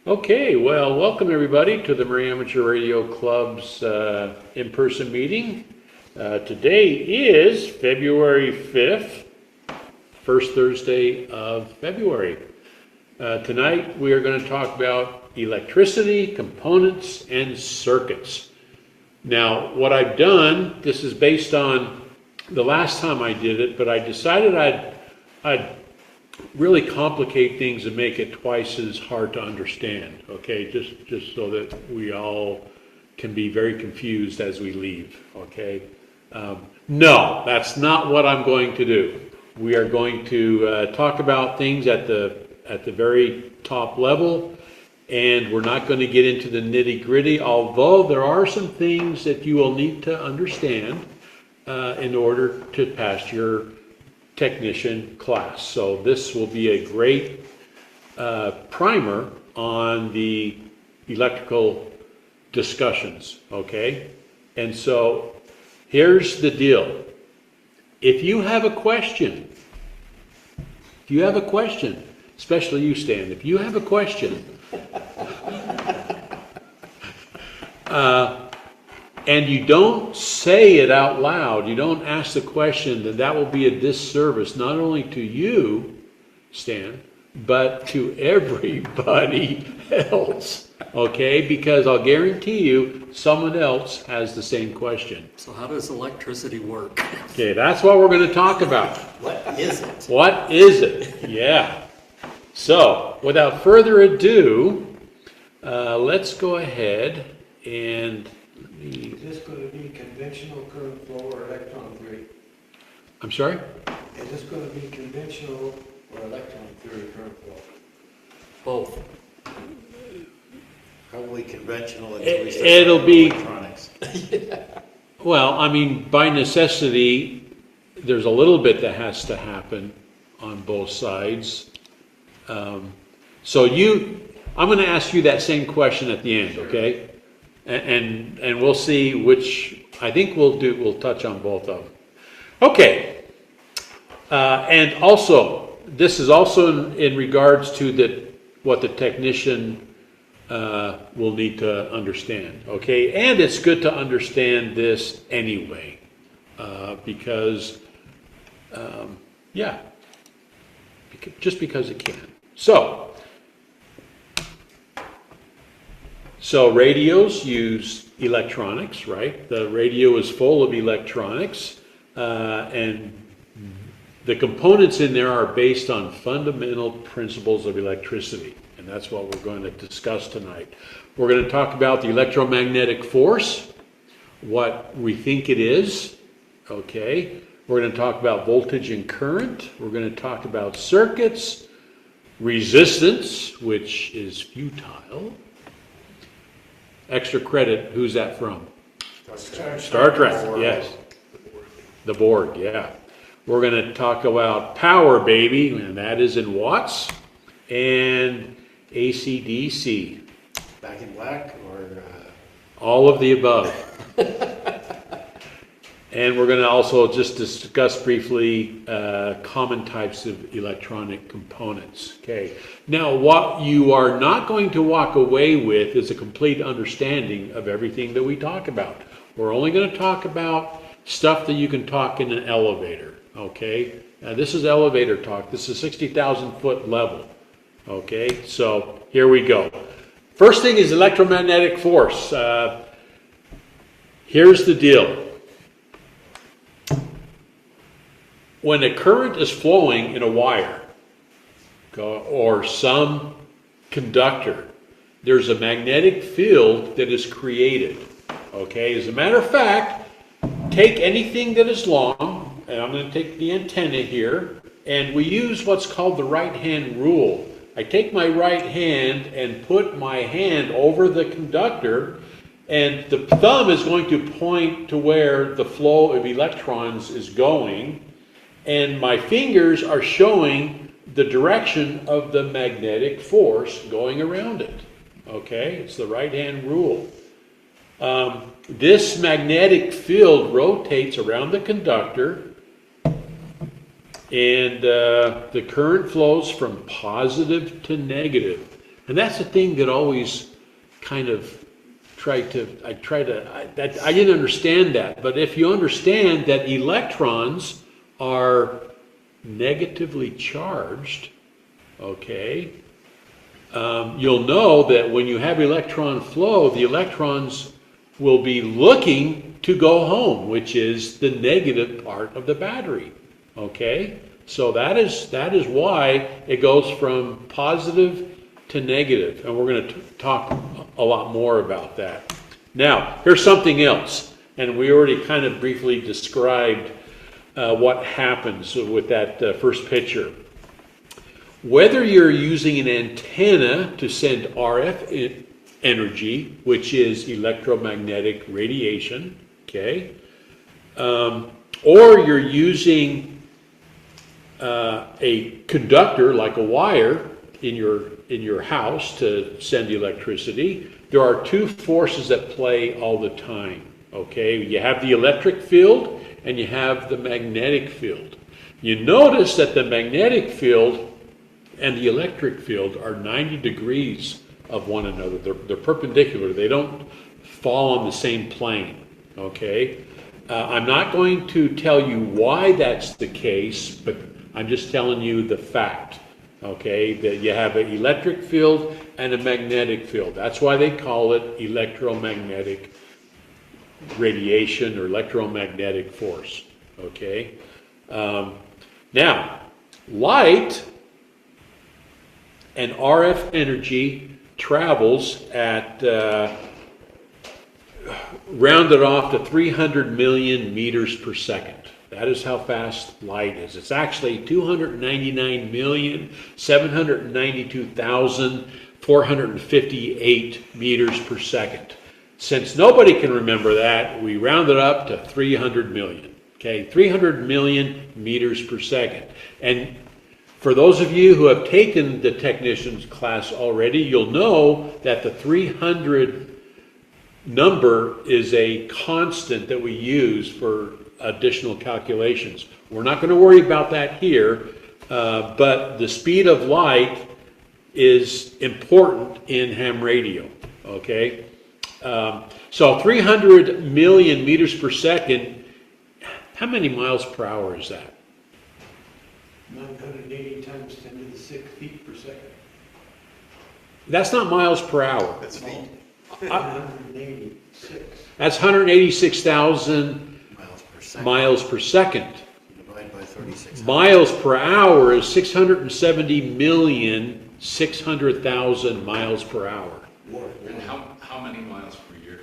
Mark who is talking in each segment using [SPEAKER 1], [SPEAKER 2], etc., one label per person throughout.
[SPEAKER 1] Okay, well, welcome everybody to the Marine Amateur Radio Club's in-person meeting. Today is February 5th, first Thursday of February. Tonight we are going to talk about electricity, components, and circuits. Now, what I've done, this is based on the last time I did it, but I decided I'd really complicate things and make it twice as hard to understand, okay? Just so that we all can be very confused as we leave, okay? No, that's not what I'm going to do. We are going to talk about things at the very top level, and we're not going to get into the nitty-gritty, although there are some things that you will need to understand in order to pass your technician class. So this will be a great primer on the electrical discussions, okay? And so here's the deal. If you have a question, especially you, Stan, if you have a question, and you don't say it out loud, you don't ask the question, then that will be a disservice not only to you, Stan, but to everybody else, okay? Because I'll guarantee you someone else has the same question.
[SPEAKER 2] So how does electricity work?
[SPEAKER 1] Okay, that's what we're going to talk about.
[SPEAKER 2] What is it?
[SPEAKER 1] What is it? Yeah. So, without further ado, let's go ahead and...
[SPEAKER 3] Is this going to be conventional current flow or electron theory?
[SPEAKER 1] I'm sorry?
[SPEAKER 3] Is this going to be conventional or electron theory current flow?
[SPEAKER 2] Both.
[SPEAKER 4] Probably conventional until we start
[SPEAKER 1] It'll
[SPEAKER 4] talking
[SPEAKER 1] be-
[SPEAKER 4] electronics.
[SPEAKER 1] Well, I mean, by necessity, there's a little bit that has to happen on both sides. I'm going to ask you that same question at the end, okay? And we'll see which, I think we'll touch on both of them. Okay. And also, this is also in regards to what the technician will need to understand, okay? And it's good to understand this anyway, because just because it can. So radios use electronics, right? The radio is full of electronics, and the components in there are based on fundamental principles of electricity, and that's what we're going to discuss tonight. We're going to talk about the electromagnetic force, what we think it is, okay? We're going to talk about voltage and current. We're going to talk about circuits, resistance, which is futile. Extra credit, who's that from? Star Trek, yes. The Borg, yeah. We're going to talk about power, baby, and that is in watts, and AC/DC.
[SPEAKER 4] Back in black or...
[SPEAKER 1] All of the above. And we're going to also just discuss briefly common types of electronic components. Okay. Now, what you are not going to walk away with is a complete understanding of everything that we talk about. We're only going to talk about stuff that you can talk in an elevator. Okay. Now, this is elevator talk. This is 60,000 foot level. Okay. So here we go. First thing is electromagnetic force. Here's the deal. When a current is flowing in a wire or some conductor, there's a magnetic field that is created. Okay, as a matter of fact, take anything that is long, and I'm going to take the antenna here, and we use what's called the right-hand rule. I take my right hand and put my hand over the conductor, and the thumb is going to point to where the flow of electrons is going, and my fingers are showing the direction of the magnetic force going around it. Okay, it's the right-hand rule. This magnetic field rotates around the conductor, and the current flows from positive to negative. And that's the thing that always kind of I didn't understand that. But if you understand that electrons are negatively charged, okay, you'll know that when you have electron flow, the electrons will be looking to go home, which is the negative part of the battery, okay? So that is why it goes from positive to negative, and we're going to talk a lot more about that. Now, here's something else, and we already kind of briefly described what happens with that first picture. Whether you're using an antenna to send RF energy, which is electromagnetic radiation, okay, or you're using a conductor like a wire in your house to send electricity, there are two forces at play all the time, okay? You have the electric field and you have the magnetic field. You notice that the magnetic field and the electric field are 90 degrees of one another. They're perpendicular. They don't fall on the same plane, okay? I'm not going to tell you why that's the case, but I'm just telling you the fact, okay? That you have an electric field and a magnetic field. That's why they call it electromagnetic radiation or electromagnetic force, okay? Now, light and RF energy travels at, rounded off to 300 million meters per second. That is how fast light is. It's actually 299,792,458 meters per second. Since nobody can remember that, we round it up to 300 million. Okay, 300 million meters per second. And for those of you who have taken the technician's class already, you'll know that the 300 number is a constant that we use for additional calculations. We're not going to worry about that here, but the speed of light is important in ham radio, okay? So 300 million meters per second, how many miles per hour is that?
[SPEAKER 3] 980 times 10 to the 6 feet per second.
[SPEAKER 1] That's not miles per hour.
[SPEAKER 4] That's feet.
[SPEAKER 3] 186.
[SPEAKER 1] That's 186,000
[SPEAKER 4] Miles per second.
[SPEAKER 1] miles per second.
[SPEAKER 4] Divide by 36.
[SPEAKER 1] Miles per hour is 670,600,000 miles per hour.
[SPEAKER 5] And how many miles per year?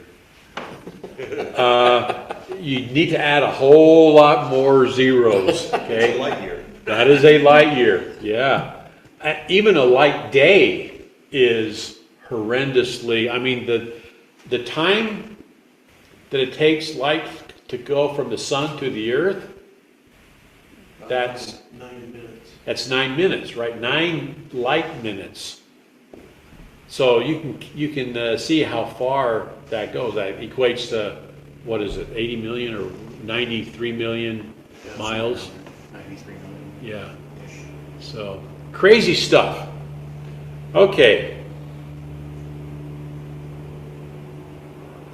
[SPEAKER 1] You need to add a whole lot more zeros, okay?
[SPEAKER 4] Light year.
[SPEAKER 1] That is a light year, yeah. Even a light day is horrendously, I mean, the time that it takes light to go from the sun to the earth, that's
[SPEAKER 3] 9 minutes.
[SPEAKER 1] That's 9 minutes, right? 9 light minutes. So you can see how far that goes. That equates to, what is it, 80 million or 93 million miles?
[SPEAKER 4] 93 million.
[SPEAKER 1] Yeah. So crazy stuff. Okay.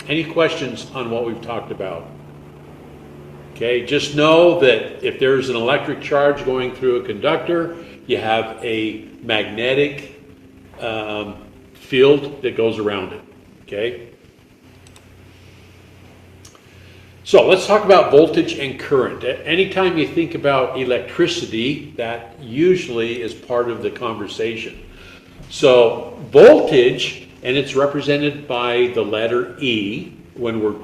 [SPEAKER 1] Any questions on what we've talked about? Okay, just know that if there's an electric charge going through a conductor, you have a magnetic field that goes around it. Okay? So let's talk about voltage and current. Anytime you think about electricity, that usually is part of the conversation. So voltage, and it's represented by the letter E when we're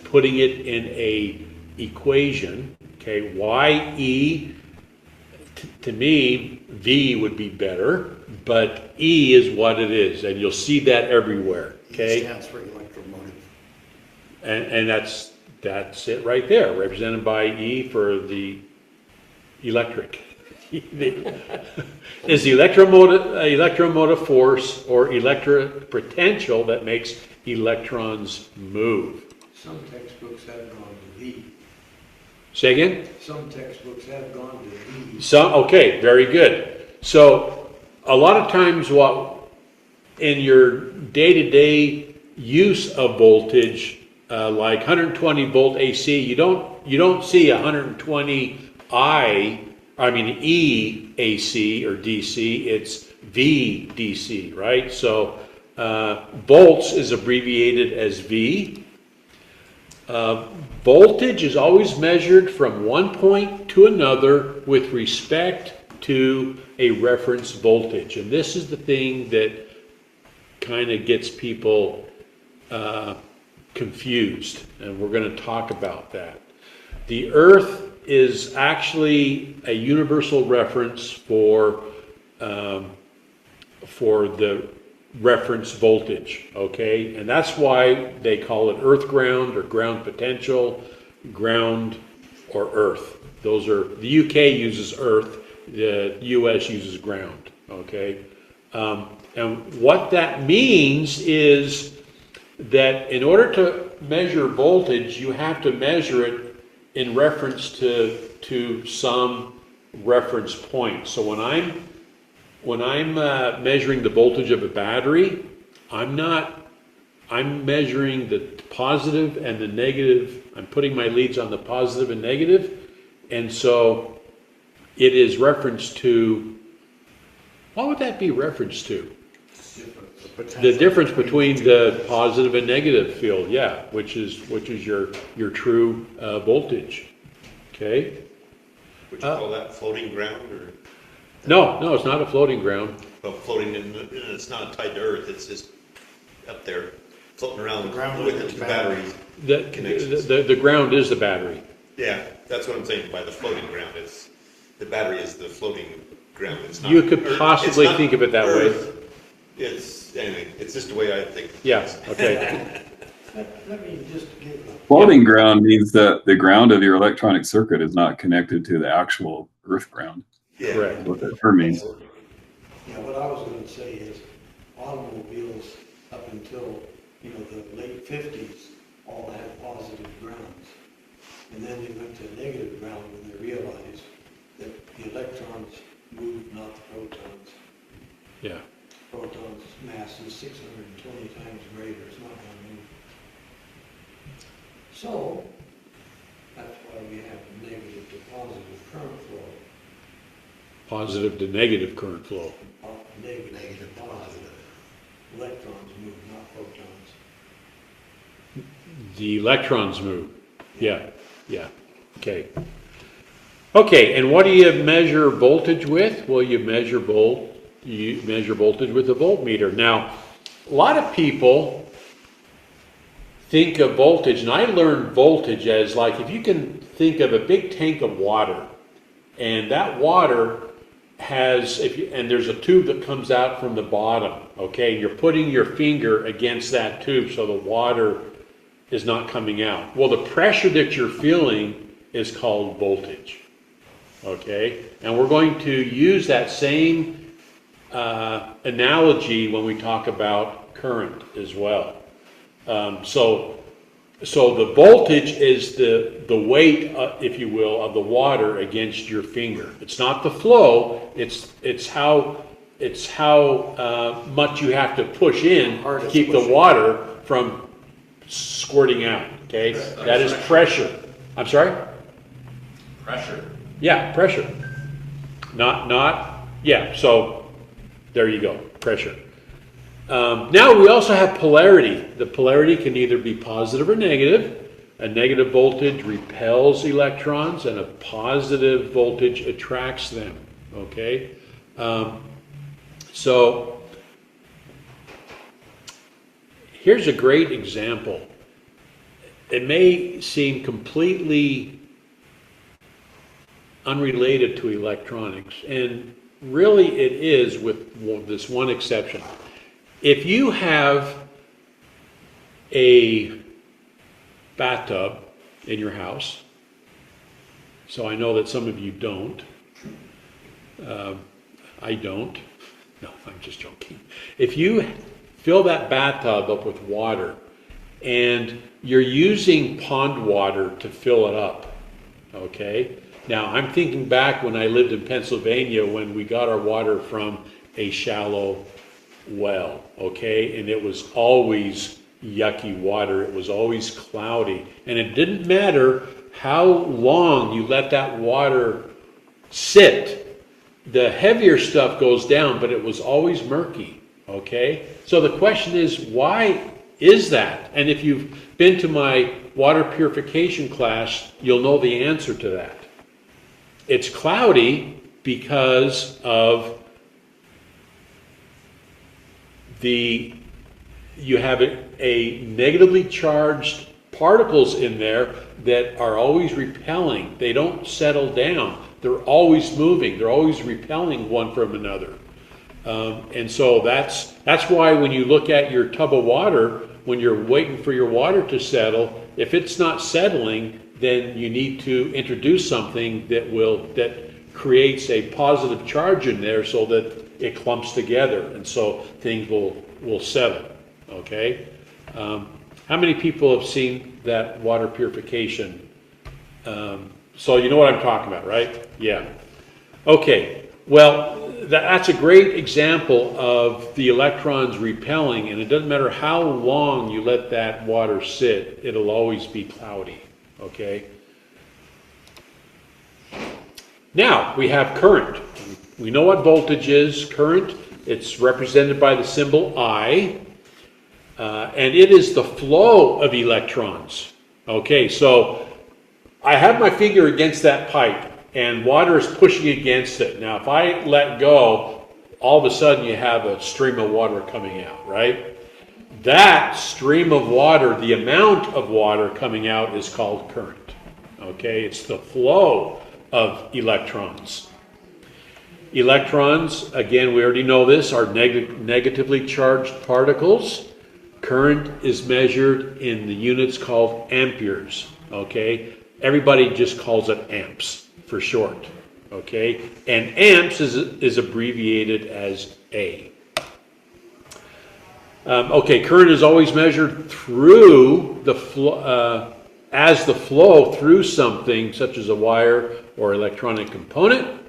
[SPEAKER 1] putting it in a equation, okay, YE, to me, V would be better, but E is what it is, and you'll see that everywhere, okay?
[SPEAKER 4] E stands for electromotive.
[SPEAKER 1] And that's it right there, represented by E for the electric. Is the electromotive force or electric potential that makes electrons move.
[SPEAKER 3] Some textbooks have gone to V.
[SPEAKER 1] Say again?
[SPEAKER 3] Some textbooks have gone to V.
[SPEAKER 1] Okay, very good. So a lot of times what in your day-to-day use of voltage, like 120 volt AC, you don't see 120 E AC or DC, it's V DC, right? So volts is abbreviated as V. Voltage is always measured from one point to another with respect to a reference voltage. And this is the thing that kind of gets people confused. And we're going to talk about that. The Earth is actually a universal reference for the reference voltage, okay? And that's why they call it earth ground or ground potential, ground or earth. Those are, the UK uses earth, the US uses ground, okay? And what that means is that in order to measure voltage, you have to measure it in reference to some reference point. So when I'm measuring the voltage of a battery, I'm measuring the positive and the negative. I'm putting my leads on the positive and negative. And so it is referenced to, what would that be referenced to? The difference between the positive and negative field, yeah, which is your true voltage. Okay?
[SPEAKER 6] Would you call that floating ground, or?
[SPEAKER 1] No, it's not a floating ground.
[SPEAKER 6] Well, floating, it's not tied to Earth, it's just up there, floating around
[SPEAKER 4] The ground
[SPEAKER 6] with
[SPEAKER 4] is
[SPEAKER 6] the
[SPEAKER 4] the
[SPEAKER 6] batteries.
[SPEAKER 1] The ground is the battery.
[SPEAKER 6] Yeah, that's what I'm saying by the floating ground. It's, the battery is the floating ground. It's not
[SPEAKER 1] You could
[SPEAKER 6] Earth.
[SPEAKER 1] possibly
[SPEAKER 6] It's not
[SPEAKER 1] think of it that way.
[SPEAKER 6] Earth. It's, anyway, it's just the way I think.
[SPEAKER 1] Yeah, okay.
[SPEAKER 3] Let me just give a
[SPEAKER 7] Floating ground means that the ground of your electronic circuit is not connected to the actual earth ground.
[SPEAKER 6] Yeah.
[SPEAKER 1] Correct.
[SPEAKER 7] That's what that term means.
[SPEAKER 3] Yeah, what I was going to say is automobiles up until, the late 50s all had positive grounds. And then they went to negative ground when they realized that the electrons move, not the protons.
[SPEAKER 1] Yeah.
[SPEAKER 3] Protons' mass is 620 times greater, it's not going to move. So, that's why we have negative to positive current flow.
[SPEAKER 1] Positive to negative current flow.
[SPEAKER 3] Negative to positive. Electrons move, not protons.
[SPEAKER 1] The electrons move. Yeah. Okay. Okay, and what do you measure voltage with? Well, you measure voltage with a voltmeter. Now, a lot of people think of voltage, and I learned voltage as like, if you can think of a big tank of water, and that water has, and there's a tube that comes out from the bottom, okay, and you're putting your finger against that tube so the water is not coming out. Well, the pressure that you're feeling is called voltage, okay? And we're going to use that same analogy when we talk about current as well. So the voltage is the weight, if you will, of the water against your finger. It's not the flow. It's how much you have to push in to keep the water from squirting out. Okay, that is pressure. I'm sorry.
[SPEAKER 5] Pressure.
[SPEAKER 1] Yeah, pressure. Not. Yeah. So there you go. Pressure. Now we also have polarity. The polarity can either be positive or negative. A negative voltage repels electrons and a positive voltage attracts them. Okay? So here's a great example. It may seem completely unrelated to electronics, and really it is, with this one exception. If you have a bathtub in your house, so I know that some of you don't, I don't, no, I'm just joking. If you fill that bathtub up with water and you're using pond water to fill it up, okay? Now, I'm thinking back when I lived in Pennsylvania when we got our water from a shallow well, okay? And it was always yucky water. It was always cloudy. And it didn't matter how long you let that water sit. The heavier stuff goes down, but it was always murky, okay? So the question is, why is that? And if you've been to my water purification class, you'll know the answer to that. It's cloudy because of you have a negatively charged particles in there that are always repelling. They don't settle down. They're always moving. They're always repelling one from another. And so that's why when you look at your tub of water, when you're waiting for your water to settle, if it's not settling, then you need to introduce something that creates a positive charge in there so that it clumps together, and so things will settle. Okay. How many people have seen that water purification? So you know what I'm talking about, right? Yeah. Okay. Well, that's a great example of the electrons repelling, and it doesn't matter how long you let that water sit, it'll always be cloudy. Okay. Now we have current. We know what voltage is. Current. It's represented by the symbol I. And it is the flow of electrons. Okay, so I have my finger against that pipe and water is pushing against it. Now if I let go, all of a sudden you have a stream of water coming out, right? That stream of water, the amount of water coming out, is called current. Okay, it's the flow of electrons. Electrons, again, we already know this, are negatively charged particles. Current is measured in the units called amperes, okay? Everybody just calls it amps for short, okay? And amps is abbreviated as A. Okay, current is always measured through the flow, as the flow through something such as a wire or electronic component.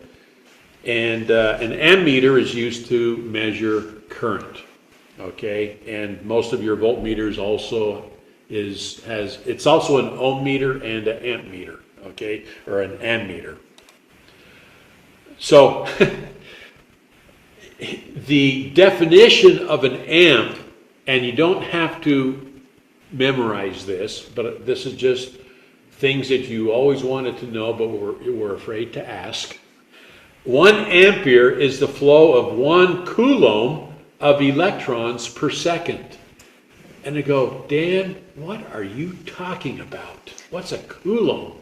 [SPEAKER 1] And an ammeter is used to measure current. Okay, and most of your voltmeters also it's also an ohm meter and an amp meter, okay, or an ammeter. So the definition of an amp, and you don't have to memorize this, but this is just things that you always wanted to know but were afraid to ask. 1 ampere is the flow of 1 coulomb of electrons per second. And they go, Dan, what are you talking about? What's a coulomb?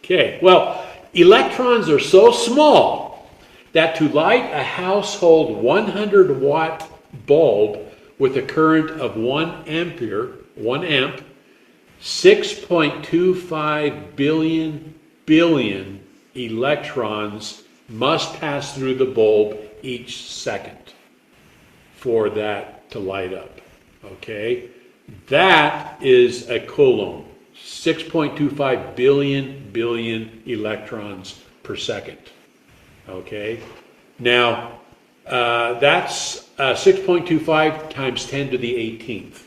[SPEAKER 1] Okay, well, electrons are so small that to light a household 100-watt bulb with a current of 1 amp, 6.25 billion electrons must pass through the bulb each second for that to light up. Okay? That is a coulomb. 6.25 billion electrons per second. Okay? Now, that's 6.25 times 10 to the 18th.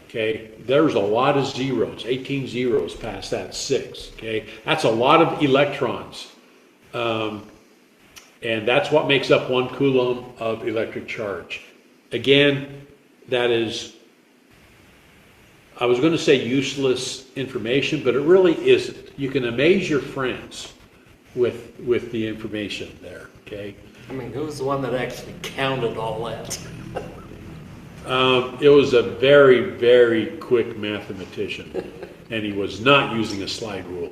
[SPEAKER 1] Okay? There's a lot of zeros. 18 zeros past that 6. Okay? That's a lot of electrons. And that's what makes up 1 coulomb of electric charge. Again, that is, I was going to say useless information, but it really isn't. You can amaze your friends with the information there, okay?
[SPEAKER 2] I mean, who was the one that actually counted all that?
[SPEAKER 1] It was a very, very quick mathematician, and he was not using a slide rule.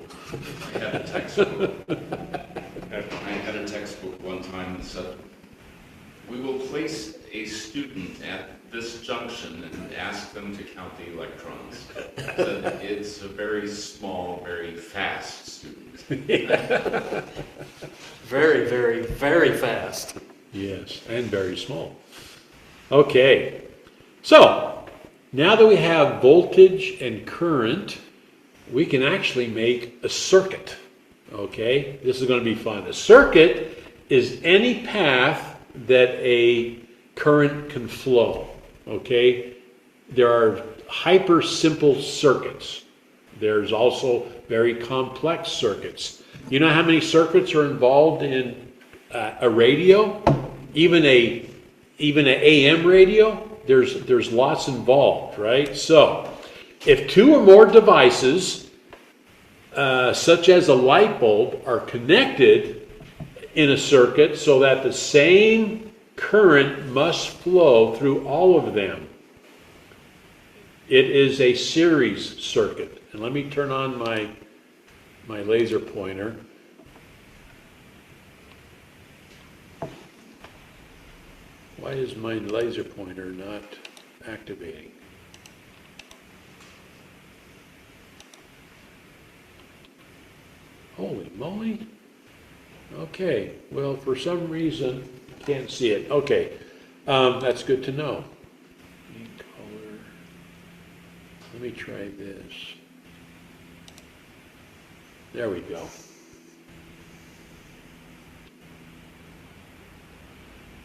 [SPEAKER 5] I had a textbook. I had a textbook one time that said, "We will place a student at this junction and ask them to count the electrons." Said, it's a very small, very fast student.
[SPEAKER 2] Very, very, very fast.
[SPEAKER 1] Yes, and very small. Okay, so now that we have voltage and current, we can actually make a circuit. Okay, this is going to be fun. A circuit is any path that a current can flow, okay? There are hyper simple circuits. There's also very complex circuits. You know how many circuits are involved in a radio? Even an AM radio? There's lots involved, right? So, if two or more devices, such as a light bulb, are connected in a circuit so that the same current must flow through all of them, it is a series circuit. And let me turn on my laser pointer. Why is my laser pointer not activating? Holy moly. Okay, well, for some reason, I can't see it. Okay, that's good to know. Color. Let me try this. There we go.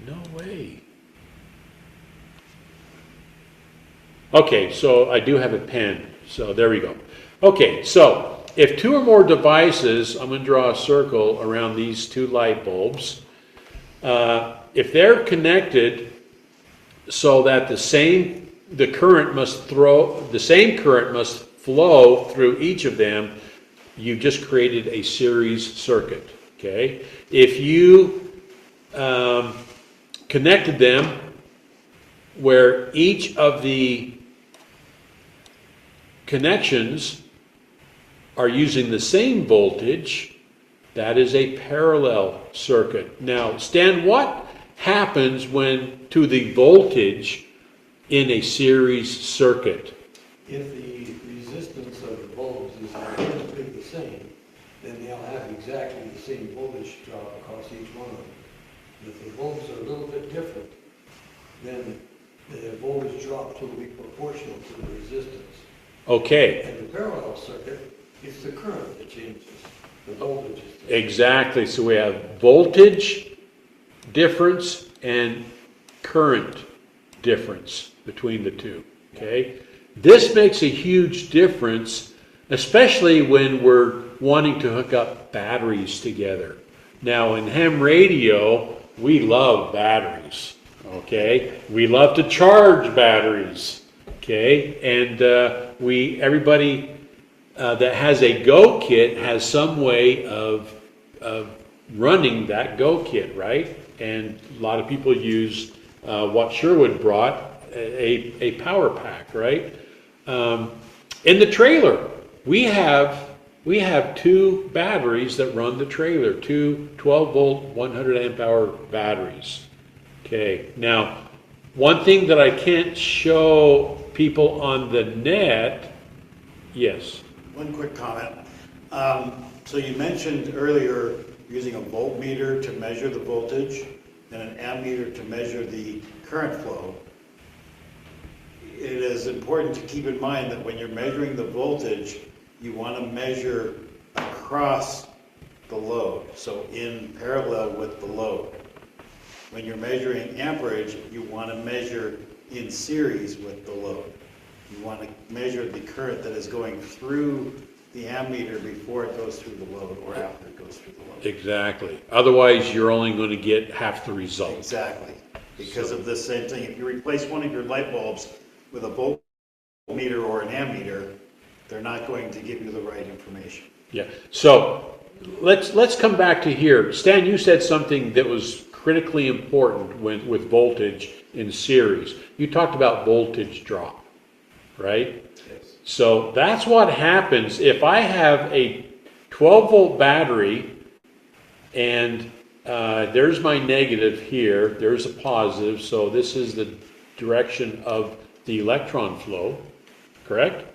[SPEAKER 1] No way. Okay, so I do have a pen, so there we go. Okay, so if two or more devices, I'm going to draw a circle around these two light bulbs. If they're connected so that the same current must flow through each of them, you've just created a series circuit. Okay, if you connected them where each of the connections are using the same voltage, that is a parallel circuit. Now, Stan, what happens when to the voltage in a series circuit?
[SPEAKER 3] If the resistance of the bulbs is identically the same, then they'll have exactly the same voltage drop across each one of them. If the bulbs are a little bit different, then the voltage drop will be proportional to the resistance.
[SPEAKER 1] Okay.
[SPEAKER 3] And the parallel circuit, it's the current that changes. The voltage is the same.
[SPEAKER 1] Exactly. So we have voltage difference and current difference between the two. Okay. This makes a huge difference, especially when we're wanting to hook up batteries together. Now, in ham radio, we love batteries. Okay. We love to charge batteries. Okay. And everybody that has a Go kit has some way of running that Go kit, right? And a lot of people use what Sherwood brought, a power pack, right? In the trailer, we have two batteries that run the trailer, two 12-volt, 100 amp hour batteries. Okay, now, one thing that I can't show people on the net, yes.
[SPEAKER 4] One quick comment. So you mentioned earlier using a voltmeter to measure the voltage and an ammeter to measure the current flow. It is important to keep in mind that when you're measuring the voltage, you want to measure across the load, so in parallel with the load. When you're measuring amperage, you want to measure in series with the load. You want to measure the current that is going through the ammeter before it goes through the load or after it goes through the load.
[SPEAKER 1] Exactly. Otherwise, you're only going to get half the result.
[SPEAKER 4] Exactly. Because of this same thing. If you replace one of your light bulbs with a voltmeter or an ammeter, they're not going to give you the right information.
[SPEAKER 1] Yeah. So let's come back to here. Stan, you said something that was critically important with voltage in series. You talked about voltage drop, right?
[SPEAKER 3] Yes.
[SPEAKER 1] So that's what happens if I have a 12-volt battery and there's my negative here, there's a positive, so this is the direction of the electron flow, correct?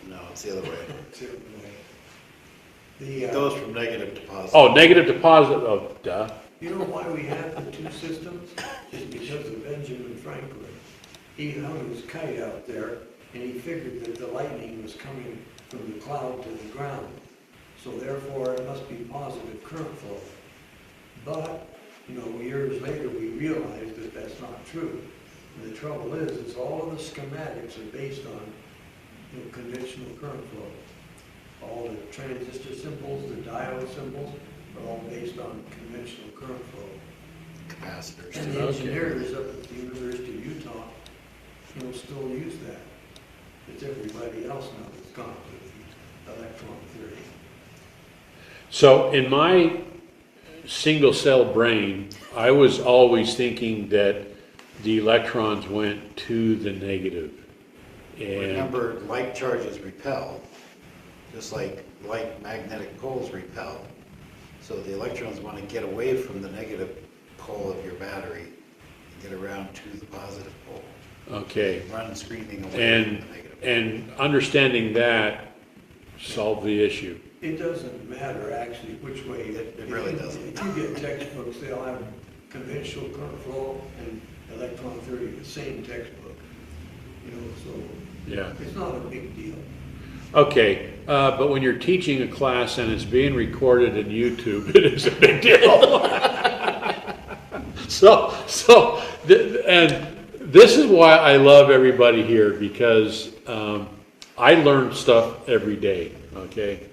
[SPEAKER 4] No, it's the other way. It
[SPEAKER 3] The,
[SPEAKER 4] goes from negative to positive.
[SPEAKER 1] Oh, negative to positive, oh, duh.
[SPEAKER 3] you know why we have the two systems? Is because of Benjamin Franklin. He hung his kite out there and he figured that the lightning was coming from the cloud to the ground. So therefore it must be positive current flow. But, years later we realize that that's not true. And the trouble is all of the schematics are based on, conventional current flow. All the transistor symbols, the diode symbols, are all based on conventional current flow.
[SPEAKER 4] Capacitors.
[SPEAKER 3] And the engineers up at the University of Utah, still use that. It's everybody else now that's gone to the electron theory.
[SPEAKER 1] So in my single cell brain, I was always thinking that the electrons went to the negative. And
[SPEAKER 4] Remember, like charges repel, just like magnetic poles repel. So the electrons want to get away from the negative pole of your battery and get around to the positive pole.
[SPEAKER 1] okay,
[SPEAKER 4] Run screaming away from the negative.
[SPEAKER 1] and understanding that solved the issue.
[SPEAKER 3] It doesn't matter actually which way.
[SPEAKER 4] It really doesn't.
[SPEAKER 3] If you get textbooks, they'll have conventional current flow and electron theory, the same textbook. So
[SPEAKER 1] Yeah.
[SPEAKER 3] it's not a big deal.
[SPEAKER 1] Okay, but when you're teaching a class and it's being recorded in YouTube, it is a big deal. And this is why I love everybody here, because I learn stuff every day, okay?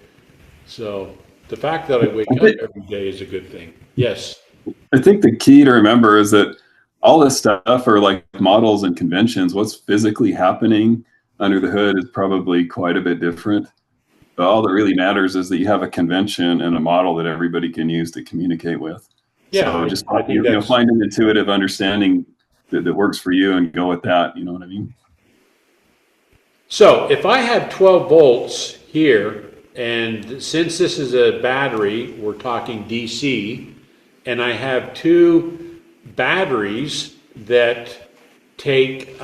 [SPEAKER 1] So the fact that I wake up every day is a good thing. Yes.
[SPEAKER 7] I think the key to remember is that all this stuff are like models and conventions. What's physically happening under the hood is probably quite a bit different. But all that really matters is that you have a convention and a model that everybody can use to communicate with.
[SPEAKER 1] Yeah,
[SPEAKER 7] So just
[SPEAKER 1] I think that's,
[SPEAKER 7] find an intuitive understanding that works for you and go with that. You know what I mean?
[SPEAKER 1] so if I have 12 volts here, and since this is a battery, we're talking DC, and I have two batteries that take,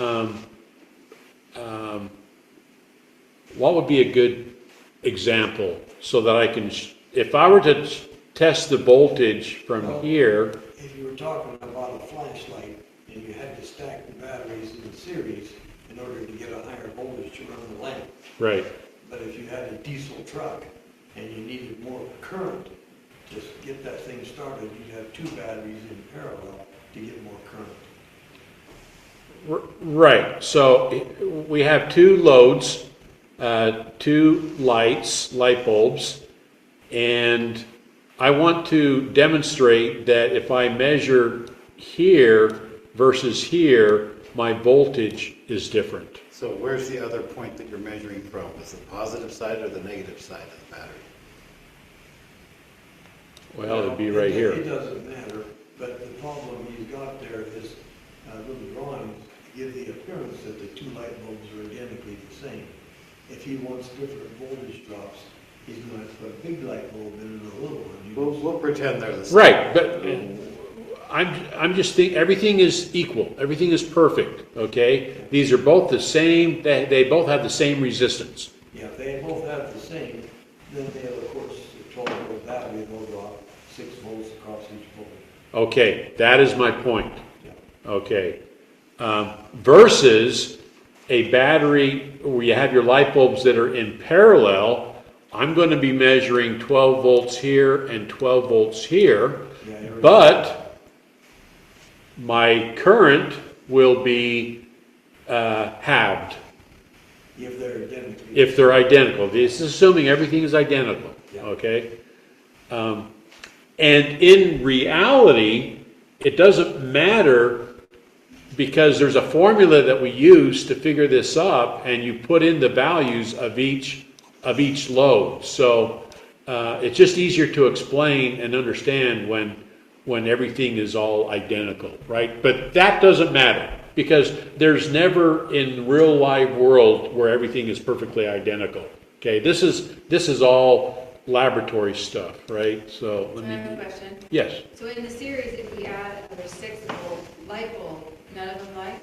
[SPEAKER 1] what would be a good example so that I can, if I were to test the voltage from here,
[SPEAKER 3] If you were talking about a flashlight and you had to stack the batteries in series in order to get a higher voltage to run the lamp.
[SPEAKER 1] right,
[SPEAKER 3] But if you had a diesel truck and you needed more current to get that thing started, you'd have two batteries in parallel to get more current.
[SPEAKER 1] right. So we have two loads, two light bulbs, and I want to demonstrate that if I measure here versus here, my voltage is different.
[SPEAKER 4] So where's the other point that you're measuring from? Is it the positive side or the negative side of the battery?
[SPEAKER 1] Well, it'd be right
[SPEAKER 3] It
[SPEAKER 1] here.
[SPEAKER 3] doesn't matter, but the problem he's got there is, little drawings give the appearance that the two light bulbs are identically the same. If he wants different voltage drops, he's going to have to put a big light bulb in and a little one.
[SPEAKER 4] We'll pretend they're the same.
[SPEAKER 1] Right, but I'm just thinking everything is equal. Everything is perfect, okay? These are both the same, they both have the same resistance.
[SPEAKER 3] Yeah, if they both have the same, then they have, of course, a 12-volt battery, they'll draw 6 volts across each volt.
[SPEAKER 1] Okay, that is my point.
[SPEAKER 3] Yeah.
[SPEAKER 1] Okay. Versus a battery where you have your light bulbs that are in parallel, I'm going to be measuring 12 volts here and 12 volts here, but my current will be halved
[SPEAKER 3] If they're identical.
[SPEAKER 1] if they're identical. This is assuming everything is identical,
[SPEAKER 3] Yeah.
[SPEAKER 1] okay? And in reality, it doesn't matter because there's a formula that we use to figure this up, and you put in the values of each load. So it's just easier to explain and understand when everything is all identical, right? But that doesn't matter because there's never in real live world where everything is perfectly identical. Okay, this is all laboratory stuff, right? So let
[SPEAKER 8] I have a
[SPEAKER 1] me.
[SPEAKER 8] question.
[SPEAKER 1] Yes.
[SPEAKER 8] So in the series, if we add another 6-volt light bulb, none of them light?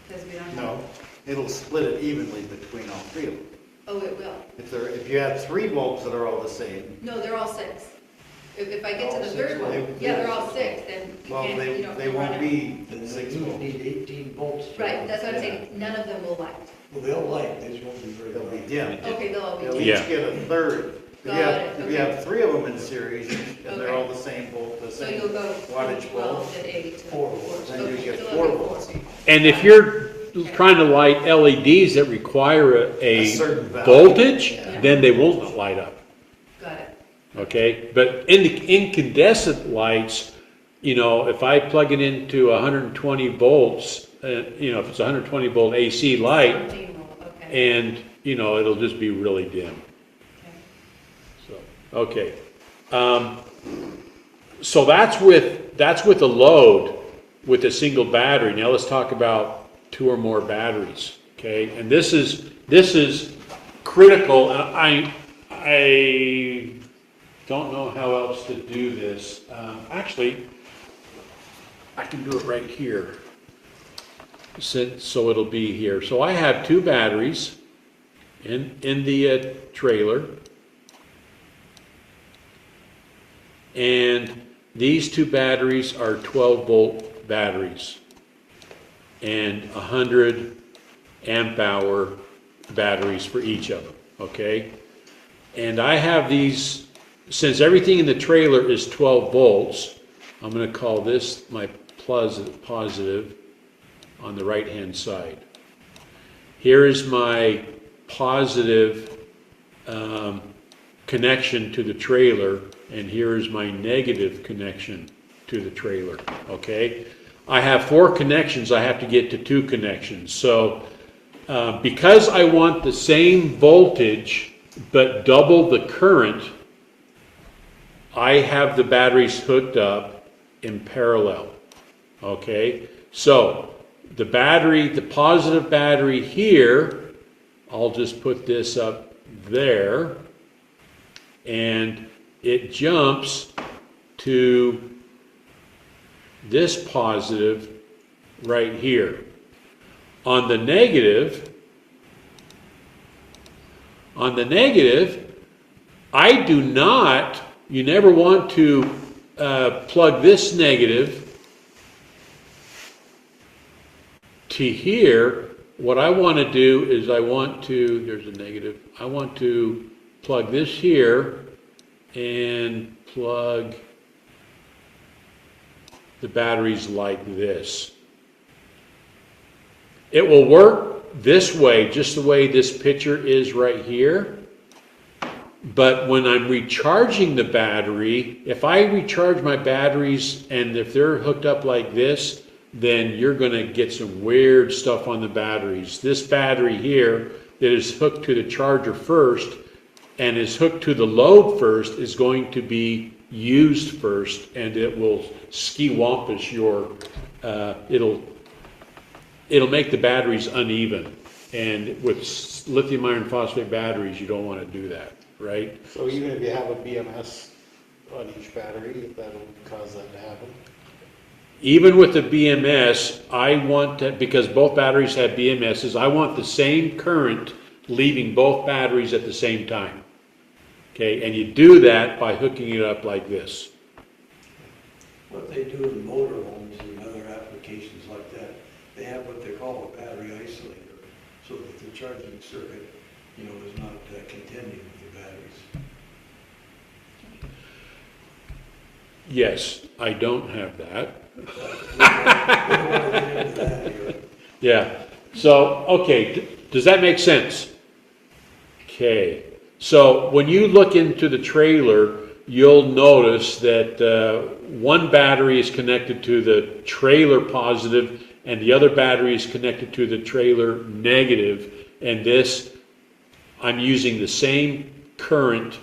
[SPEAKER 8] Because we don't have.
[SPEAKER 4] No, it'll split it evenly between all three of them.
[SPEAKER 8] Oh, it will.
[SPEAKER 4] If you have 3 bulbs that are all the same,
[SPEAKER 8] No, they're all 6. If I get to
[SPEAKER 3] All
[SPEAKER 8] the
[SPEAKER 3] 6
[SPEAKER 8] third one,
[SPEAKER 3] volts.
[SPEAKER 8] yeah, they're all 6, then you
[SPEAKER 4] well,
[SPEAKER 8] can't, you don't
[SPEAKER 4] they
[SPEAKER 8] run
[SPEAKER 4] won't
[SPEAKER 8] it.
[SPEAKER 4] be
[SPEAKER 3] Then
[SPEAKER 4] 6
[SPEAKER 3] you
[SPEAKER 4] volts.
[SPEAKER 3] need 18 volts. to
[SPEAKER 8] Right,
[SPEAKER 3] run.
[SPEAKER 8] that's what I'm
[SPEAKER 3] Yeah.
[SPEAKER 8] saying, none of them will light.
[SPEAKER 3] Well, they'll light, they just won't be very
[SPEAKER 4] They'll be
[SPEAKER 3] bright.
[SPEAKER 4] dim.
[SPEAKER 8] Okay, they'll all be
[SPEAKER 4] They'll
[SPEAKER 8] dim.
[SPEAKER 4] each
[SPEAKER 1] Yeah.
[SPEAKER 4] get a third. If you have three of them in series, and they're all the same volt, the
[SPEAKER 8] So
[SPEAKER 4] same
[SPEAKER 8] you'll go
[SPEAKER 4] wattage
[SPEAKER 8] from
[SPEAKER 4] volt,
[SPEAKER 8] 12 to 8 to
[SPEAKER 3] 4
[SPEAKER 8] 4.
[SPEAKER 3] volts.
[SPEAKER 4] then you
[SPEAKER 8] Okay,
[SPEAKER 4] get
[SPEAKER 8] so
[SPEAKER 4] 4
[SPEAKER 8] it'll be
[SPEAKER 4] volts.
[SPEAKER 1] And if you're trying to light LEDs that require
[SPEAKER 4] A certain value.
[SPEAKER 1] voltage,
[SPEAKER 4] Yeah.
[SPEAKER 1] then they won't light up.
[SPEAKER 8] Got it.
[SPEAKER 1] Okay, but in the incandescent lights, you know, if I plug it into 120 volts, you know, if it's a 120 volt AC light,
[SPEAKER 8] 17 volt, okay.
[SPEAKER 1] and, you know, it'll just be really dim.
[SPEAKER 8] Okay.
[SPEAKER 1] So, okay. So that's with a load with a single battery. Now let's talk about two or more batteries. Okay, and this is critical. I don't know how else to do this. Actually, I can do it right here. So it'll be here. So I have two batteries in the trailer. And these two batteries are 12 volt batteries and 100 amp hour batteries for each of them, okay? And I have these, since everything in the trailer is 12 volts, I'm going to call this my positive on the right hand side. Here is my positive connection to the trailer, and here is my negative connection to the trailer, okay? I have 4 connections, I have to get to 2 connections. So because I want the same voltage but double the current, I have the batteries hooked up in parallel, okay? So the battery, the positive battery here, I'll just put this up there, and it jumps to this positive right here. On the negative, I do not, you never want to plug this negative to here. What I want to do is there's a negative, I want to plug this here and plug the batteries like this. It will work this way, just the way this picture is right here. But when I'm recharging the battery, if I recharge my batteries and if they're hooked up like this, then you're going to get some weird stuff on the batteries. This battery here that is hooked to the charger first and is hooked to the load first is going to be used first, and it will ski-wampus your, it'll make the batteries uneven. And with lithium iron phosphate batteries, you don't want to do that, right?
[SPEAKER 4] So even if you have a BMS on each battery, that'll cause that to happen?
[SPEAKER 1] Even with the BMS, I want to, because both batteries have BMSs, I want the same current leaving both batteries at the same time. Okay, and you do that by hooking it up like this.
[SPEAKER 3] What they do in motorhomes and other applications like that, they have what they call a battery isolator, so that the charging circuit, you know, is not contending with the batteries.
[SPEAKER 1] Yes, I don't have that.
[SPEAKER 3] We don't want to get into that here.
[SPEAKER 1] Yeah, so, okay, does that make sense? Okay, so when you look into the trailer, you'll notice that one battery is connected to the trailer positive and the other battery is connected to the trailer negative, and this, I'm using the same current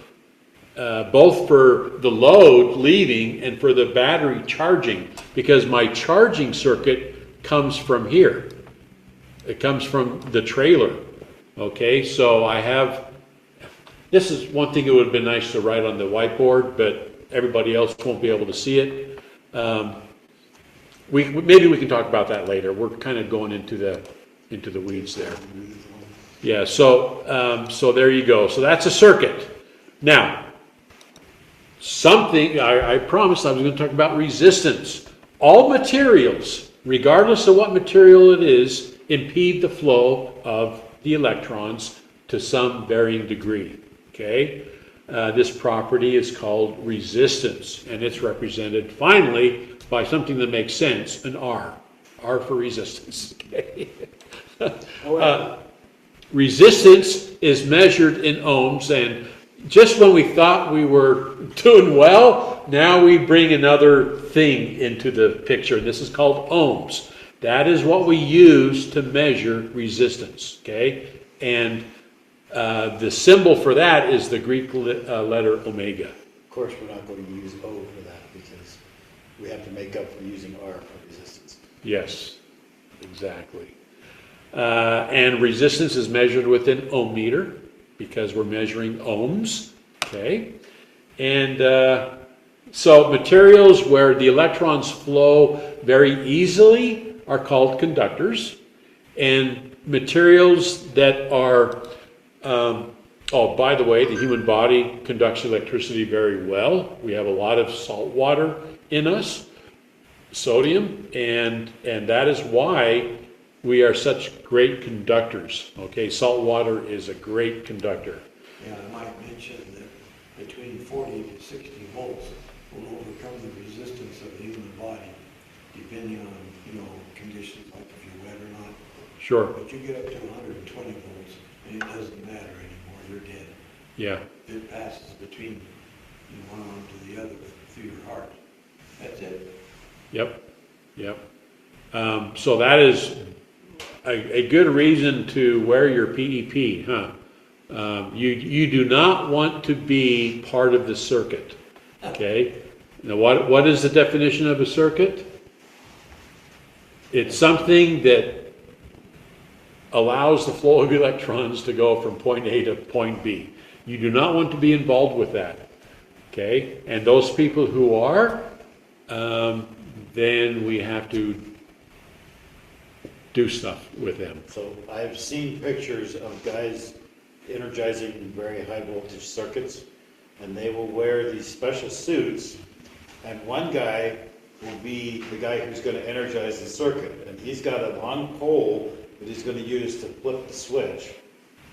[SPEAKER 1] both for the load leaving and for the battery charging, because my charging circuit comes from here. It comes from the trailer. Okay, so I have, this is one thing that would have been nice to write on the whiteboard, but everybody else won't be able to see it. Maybe we can talk about that later. We're kind of going into the weeds there. Yeah, so there you go. So that's a circuit. Now, something, I promised I was going to talk about resistance. All materials, regardless of what material it is, impede the flow of the electrons to some varying degree. Okay? this property is called resistance, and it's represented finally by something that makes sense, an R. R for resistance. Okay? Resistance is measured in ohms, and just when we thought we were doing well, now we bring another thing into the picture. This is called ohms. That is what we use to measure resistance, okay? And the symbol for that is the Greek letter omega.
[SPEAKER 4] Of course, we're not going to use O for that because we have to make up for using R for resistance.
[SPEAKER 1] Yes, exactly. And resistance is measured with an ohm meter because we're measuring ohms, okay? And so materials where the electrons flow very easily are called conductors, and materials that are, oh, by the way, the human body conducts electricity very well. We have a lot of salt water in us, sodium, and that is why we are such great conductors. Okay, salt water is a great conductor.
[SPEAKER 3] Yeah, I might mention that between 40 to 60 volts will overcome the resistance of the human body, depending on, conditions like if you're wet or not.
[SPEAKER 1] Sure.
[SPEAKER 3] But you get up to 120 volts, and it doesn't matter anymore. You're dead.
[SPEAKER 1] Yeah.
[SPEAKER 3] It passes between one arm to the other through your heart. That's it.
[SPEAKER 1] Yep. Yep. So that is a good reason to wear your PEP, huh? You do not want to be part of the circuit. Okay. Now, what is the definition of a circuit? It's something that allows the flow of electrons to go from point A to point B. You do not want to be involved with that. Okay? And those people who are, then we have to do stuff with them.
[SPEAKER 4] So I've seen pictures of guys energizing very high voltage circuits, and they will wear these special suits, and one guy will be the guy who's going to energize the circuit, and he's got a long pole that he's going to use to flip the switch.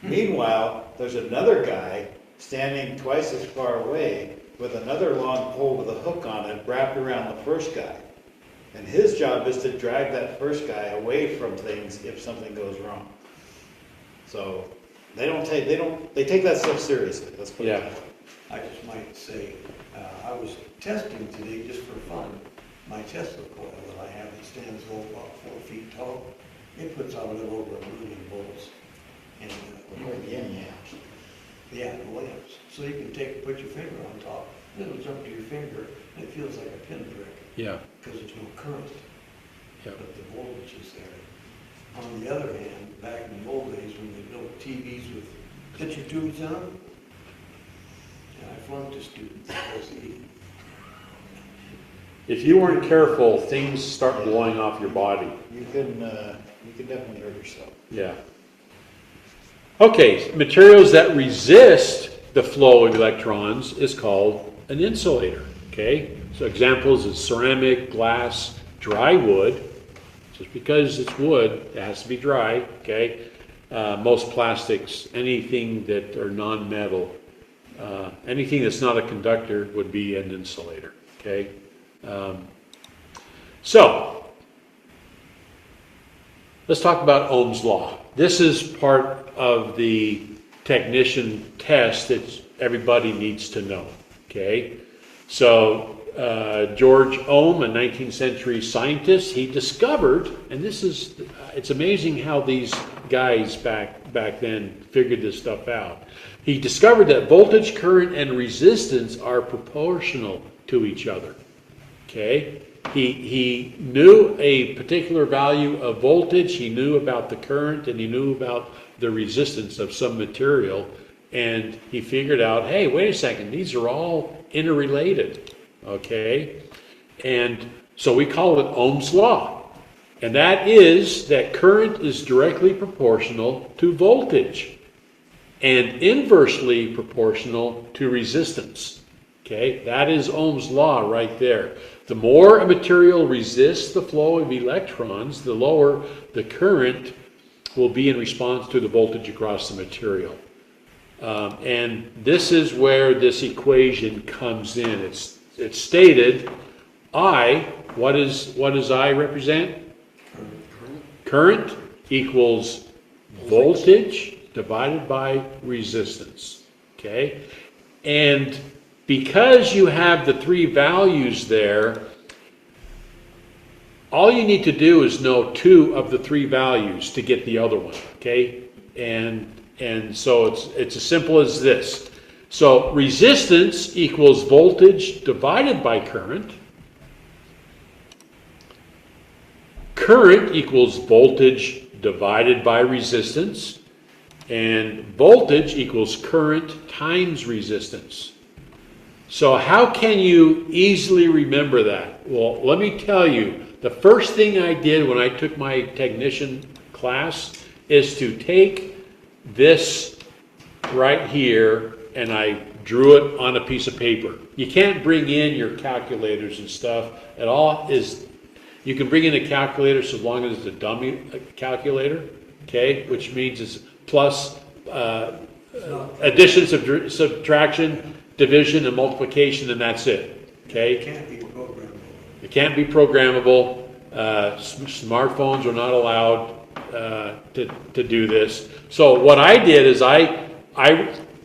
[SPEAKER 4] Meanwhile, there's another guy standing twice as far away with another long pole with a hook on it wrapped around the first guy. And his job is to drag that first guy away from things if something goes wrong. So they take that stuff seriously. Let's put it that way.
[SPEAKER 3] I just might say, I was testing today just for fun. My Tesla coil that I have that stands about 4 feet tall, it puts out a little over 1 million volts. And yeah, the lamps. So you can put your finger on top, and it'll jump to your finger, and it feels like a pinprick.
[SPEAKER 1] Yeah.
[SPEAKER 3] Because there's no current.
[SPEAKER 1] Yep.
[SPEAKER 3] But the voltage is there. On the other hand, back in the old days when they built TVs with picture tubes on them, and I flunked a student because he
[SPEAKER 1] If you weren't careful, things start blowing off your body.
[SPEAKER 4] You can definitely hurt yourself.
[SPEAKER 1] Yeah. Okay, materials that resist the flow of electrons is called an insulator. Okay, so examples is ceramic, glass, dry wood. Just because it's wood, it has to be dry. Okay, most plastics, anything that are non-metal, anything that's not a conductor would be an insulator. Okay, so let's talk about Ohm's law. This is part of the technician test that everybody needs to know. Okay, so George Ohm, a 19th century scientist, he discovered, and it's amazing how these guys back then figured this stuff out. He discovered that voltage, current, and resistance are proportional to each other. Okay, he knew a particular value of voltage, he knew about the current, and he knew about the resistance of some material, and he figured out, hey, wait a second, these are all interrelated. Okay, and so we call it Ohm's law, and that is that current is directly proportional to voltage and inversely proportional to resistance. Okay, that is Ohm's law right there. The more a material resists the flow of electrons, the lower the current will be in response to the voltage across the material. And this is where this equation comes in. It's stated, what does I represent? Current equals voltage divided by resistance, okay? And because you have the three values there, all you need to do is know two of the three values to get the other one, okay? And so it's as simple as this. So resistance equals voltage divided by current. Current equals voltage divided by resistance. And voltage equals current times resistance. So how can you easily remember that? Well, let me tell you, the first thing I did when I took my technician class is to take this right here and I drew it on a piece of paper. You can't bring in your calculators and stuff. It all is, you can bring in a calculator so long as it's a dummy calculator, okay, which means it's plus addition, subtraction, division, and multiplication, and that's it, okay?
[SPEAKER 3] It can't be programmable.
[SPEAKER 1] It can't be programmable. Smartphones are not allowed to do this. So what I did is I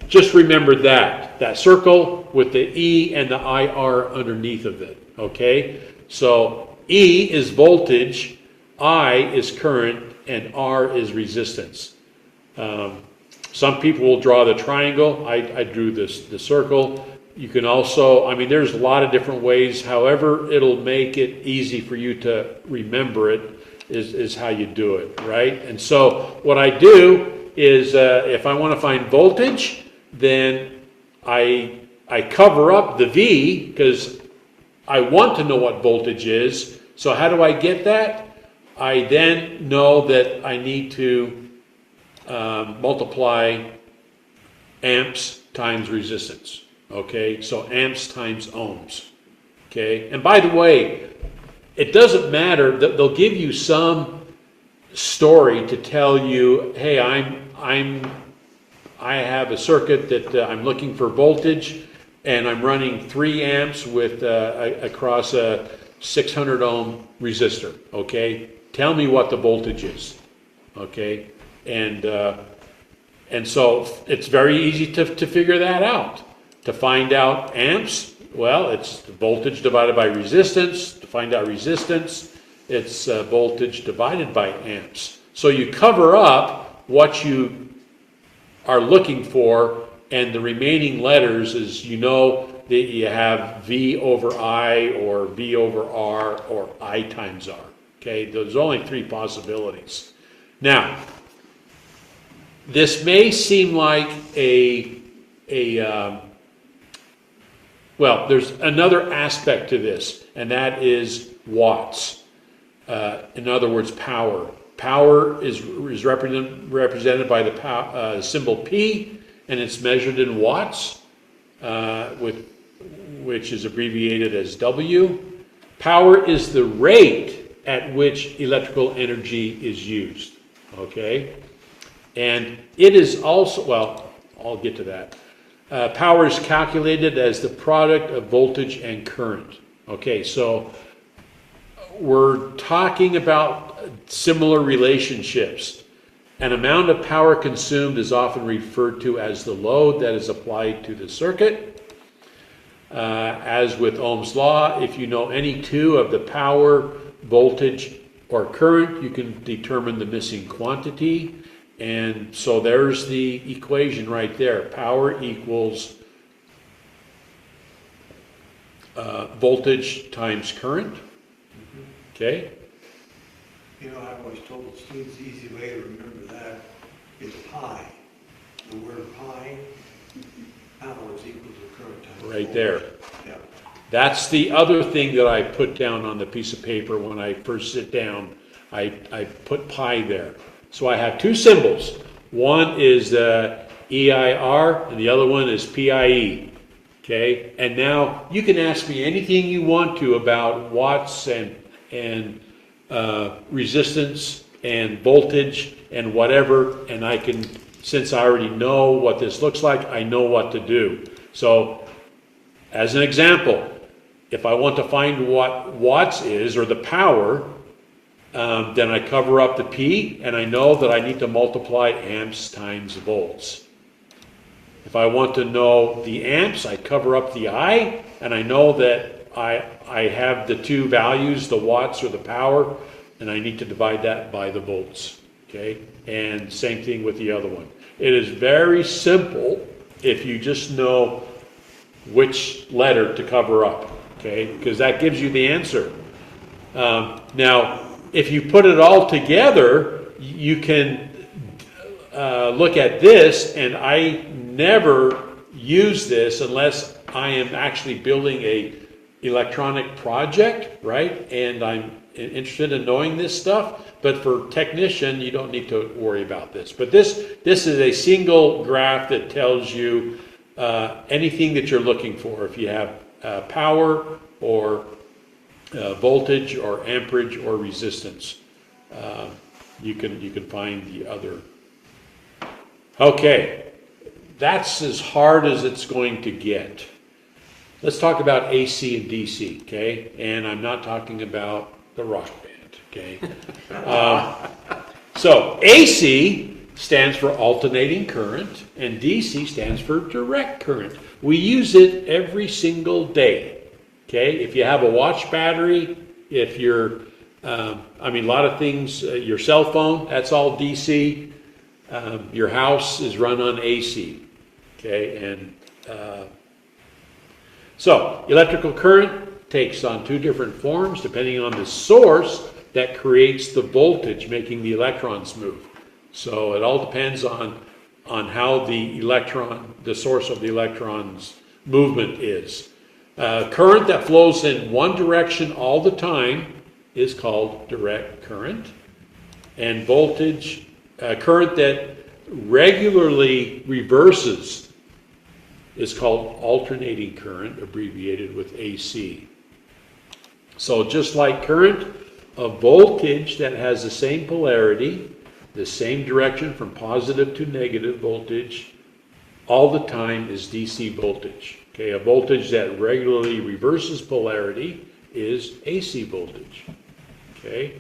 [SPEAKER 1] just remembered that circle with the E and the IR underneath of it, okay? So E is voltage, I is current, and R is resistance. Some people will draw the triangle. I drew the circle. You can also, I mean, there's a lot of different ways. However, it'll make it easy for you to remember it is how you do it, right? And so what I do is if I want to find voltage, then I cover up the V because I want to know what voltage is. So how do I get that? I then know that I need to multiply amps times resistance. Okay, so amps times ohms. Okay, and by the way, it doesn't matter that they'll give you some story to tell you, hey, I have a circuit that I'm looking for voltage, and I'm running 3 amps with across a 600 ohm resistor. Okay, tell me what the voltage is. Okay, and so it's very easy to figure that out. To find out amps, well, it's voltage divided by resistance. To find out resistance, it's voltage divided by amps. So you cover up what you are looking for, and the remaining letters is, you know, that you have V over I, or V over R, or I times R. Okay, there's only 3 possibilities. Now, this may seem like well, there's another aspect to this, and that is watts. In other words, power. Power is represented by the symbol P, and it's measured in watts, which is abbreviated as W. Power is the rate at which electrical energy is used. Okay? And it is also, well, I'll get to that. Power is calculated as the product of voltage and current. Okay, so we're talking about similar relationships. An amount of power consumed is often referred to as the load that is applied to the circuit. As with Ohm's law, if you know any two of the power, voltage, or current, you can determine the missing quantity. And so there's the equation right there. Power equals voltage times current. Okay?
[SPEAKER 3] You know, I've always told the students the easy way to remember that is pi. The word pi, power is equal to current times
[SPEAKER 1] Right
[SPEAKER 3] voltage.
[SPEAKER 1] there.
[SPEAKER 3] Yeah.
[SPEAKER 1] That's the other thing that I put down on the piece of paper when I first sit down. I put pi there. So I have 2 symbols. One is EIR and the other one is PIE. Okay? And now you can ask me anything you want to about watts and resistance and voltage and whatever, and I can since I already know what this looks like, I know what to do. So, as an example, if I want to find what watts is, or the power, then I cover up the P, and I know that I need to multiply amps times volts. If I want to know the amps, I cover up the I, and I know that I have the two values, the watts or the power, and I need to divide that by the volts. Okay? And same thing with the other one. It is very simple if you just know which letter to cover up. Okay? Because that gives you the answer. Now, if you put it all together, you can look at this, and I never use this unless I am actually building a electronic project, right? And I'm interested in knowing this stuff. But for technician, you don't need to worry about this. But this is a single graph that tells you anything that you're looking for. If you have power or voltage or amperage or resistance, you can find the other. Okay, that's as hard as it's going to get. Let's talk about AC and DC, okay? And I'm not talking about the rock band, okay? So AC stands for alternating current, and DC stands for direct current. We use it every single day, okay? If you have a watch battery, if you're, a lot of things, your cell phone, that's all DC. Your house is run on AC, okay? And so electrical current takes on two different forms depending on the source that creates the voltage, making the electrons move. So it all depends on how the source of the electron's movement is. Current that flows in one direction all the time is called direct current. And voltage, current that regularly reverses is called alternating current, abbreviated with AC. So just like current, a voltage that has the same polarity, the same direction from positive to negative voltage, all the time is DC voltage. Okay, a voltage that regularly reverses polarity is AC voltage. Okay,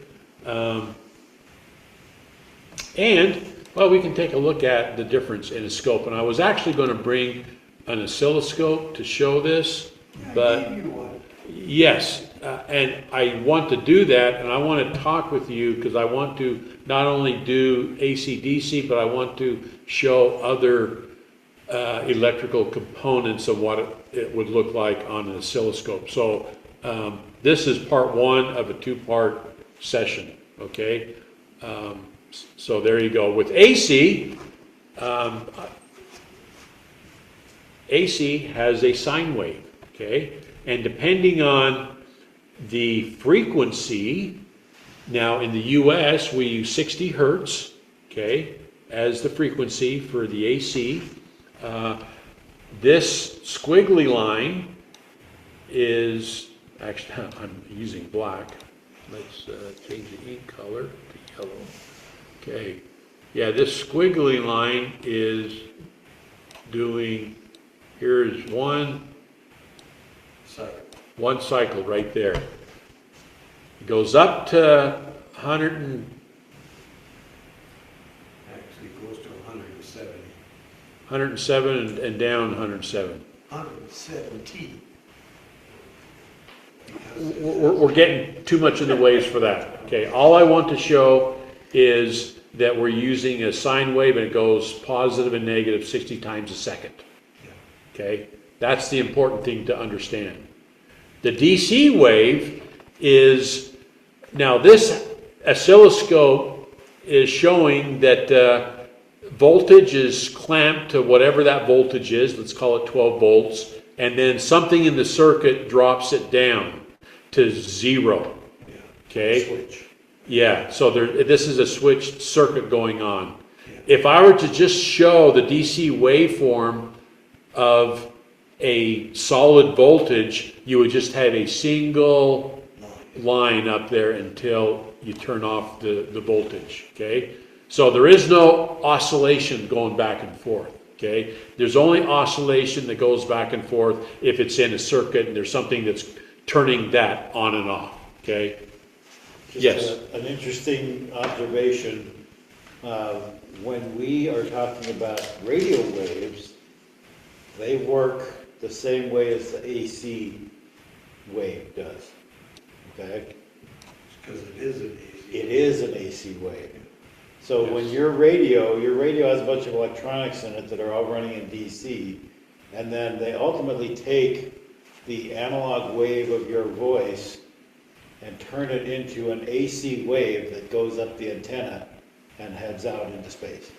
[SPEAKER 1] we can take a look at the difference in a scope. And I was actually going to bring an oscilloscope to show this, but yes, and I want to do that, and I want to talk with you because I want to not only do AC/DC, but I want to show other electrical components of what it would look like on an oscilloscope. So this is part one of a two-part session, okay? So there you go. With AC, AC has a sine wave, okay? And depending on the frequency, now in the US we use 60 hertz, okay, as the frequency for the AC. This squiggly line is, actually I'm using black. Let's change the ink color to yellow. Okay, yeah, this squiggly line is doing, here's one cycle right there. It goes up to 100 and
[SPEAKER 3] Actually goes to 170.
[SPEAKER 1] 107 and down 107.
[SPEAKER 3] 170.
[SPEAKER 1] We're getting too much in the waves for that. Okay, all I want to show is that we're using a sine wave and it goes positive and negative 60 times a second. Okay, that's the important thing to understand. The DC wave is, now this oscilloscope is showing that voltage is clamped to whatever that voltage is, let's call it 12 volts, and then something in the circuit drops it down to 0. Okay?
[SPEAKER 3] Switch.
[SPEAKER 1] Yeah, so this is a switched circuit going on. If I were to just show the DC waveform of a solid voltage, you would just have a single line up there until you turn off the voltage, okay? So there is no oscillation going back and forth, okay? There's only oscillation that goes back and forth if it's in a circuit and there's something that's turning that on and off, okay?
[SPEAKER 4] Just
[SPEAKER 1] Yes.
[SPEAKER 4] an interesting observation, when we are talking about radio waves, they work the same way as the AC wave does, okay?
[SPEAKER 3] Because it is an AC.
[SPEAKER 4] It is an AC wave. So when
[SPEAKER 1] Yes.
[SPEAKER 4] your radio has a bunch of electronics in it that are all running in DC, and then they ultimately take the analog wave of your voice and turn it into an AC wave that goes up the antenna and heads out into space.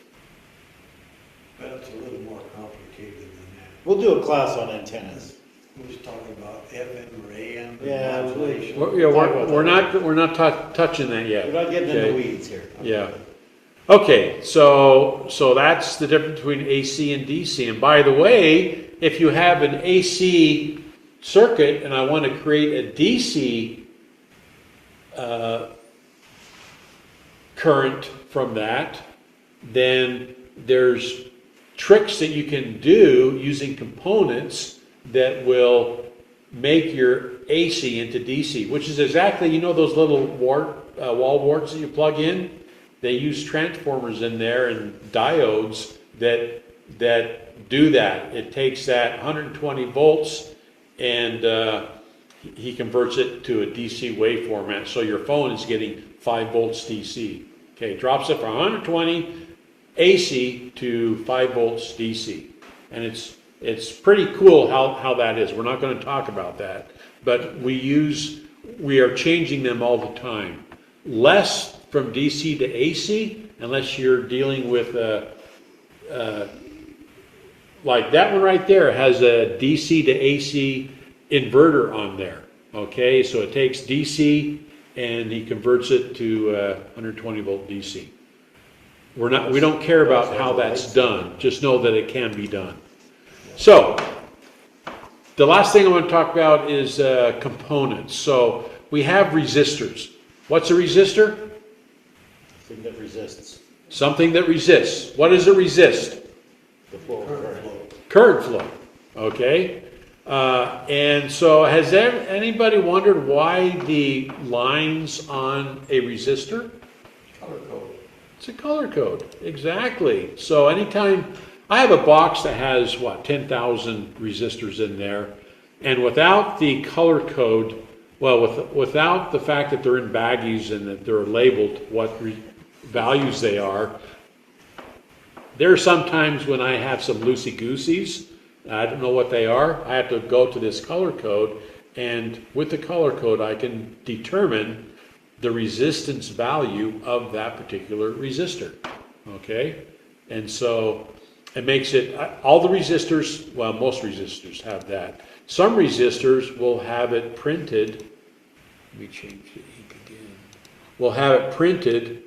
[SPEAKER 3] But it's a little more complicated than that.
[SPEAKER 4] We'll do a class on antennas.
[SPEAKER 3] We're just talking about FM or AM.
[SPEAKER 4] Yeah,
[SPEAKER 3] modulation.
[SPEAKER 1] We're not touching that yet.
[SPEAKER 4] We're not getting in
[SPEAKER 1] okay?
[SPEAKER 4] the weeds here.
[SPEAKER 1] Yeah. Okay, so that's the difference between AC and DC. And by the way, if you have an AC circuit and I want to create a DC current from that, then there's tricks that you can do using components that will make your AC into DC, which is exactly, you know, those little wall warts that you plug in? They use transformers in there and diodes that do that. It takes that 120 volts and he converts it to a DC wave format. So your phone is getting 5 volts DC. Okay, drops it from 120 AC to 5 volts DC. And it's pretty cool how that is. We're not going to talk about that, but we are changing them all the time. Less from DC to AC, unless you're dealing with like that one right there has a DC to AC inverter on there. Okay, so it takes DC and he converts it to 120 volt DC. We don't care about how that's done. Just know that it can be done. So the last thing I want to talk about is components. So we have resistors. What's a resistor?
[SPEAKER 4] Something that resists
[SPEAKER 1] Something that resists. What does it resist?
[SPEAKER 4] the flow of current.
[SPEAKER 1] Current flow. Okay. And so has anybody wondered why the lines on a resistor?
[SPEAKER 3] Color code.
[SPEAKER 1] It's a color code. Exactly. So anytime I have a box that has 10,000 resistors in there, and without the color code, without the fact that they're in baggies and that they're labeled what values they are, there are some times when I have some loosey-gooseys, I don't know what they are, I have to go to this color code, and with the color code I can determine the resistance value of that particular resistor, okay? And so it makes it, all the resistors, well, most resistors have that. Some resistors will have it printed, let me change the ink again, will have it printed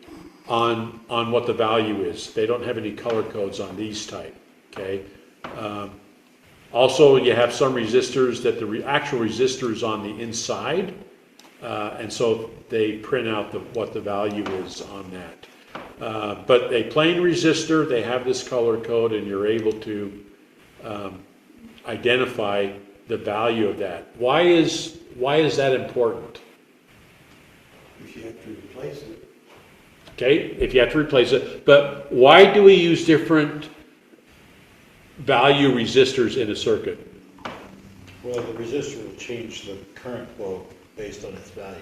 [SPEAKER 1] on what the value is. They don't have any color codes on these type, okay? Also, you have some resistors that the actual resistor is on the inside, and so they print out what the value is on that. But a plain resistor, they have this color code, and you're able to identify the value of that. Why is that important?
[SPEAKER 3] If you have to replace it.
[SPEAKER 1] Okay, if you have to replace it. But why do we use different value resistors in a circuit?
[SPEAKER 4] Well, the resistor will change the current flow based on its value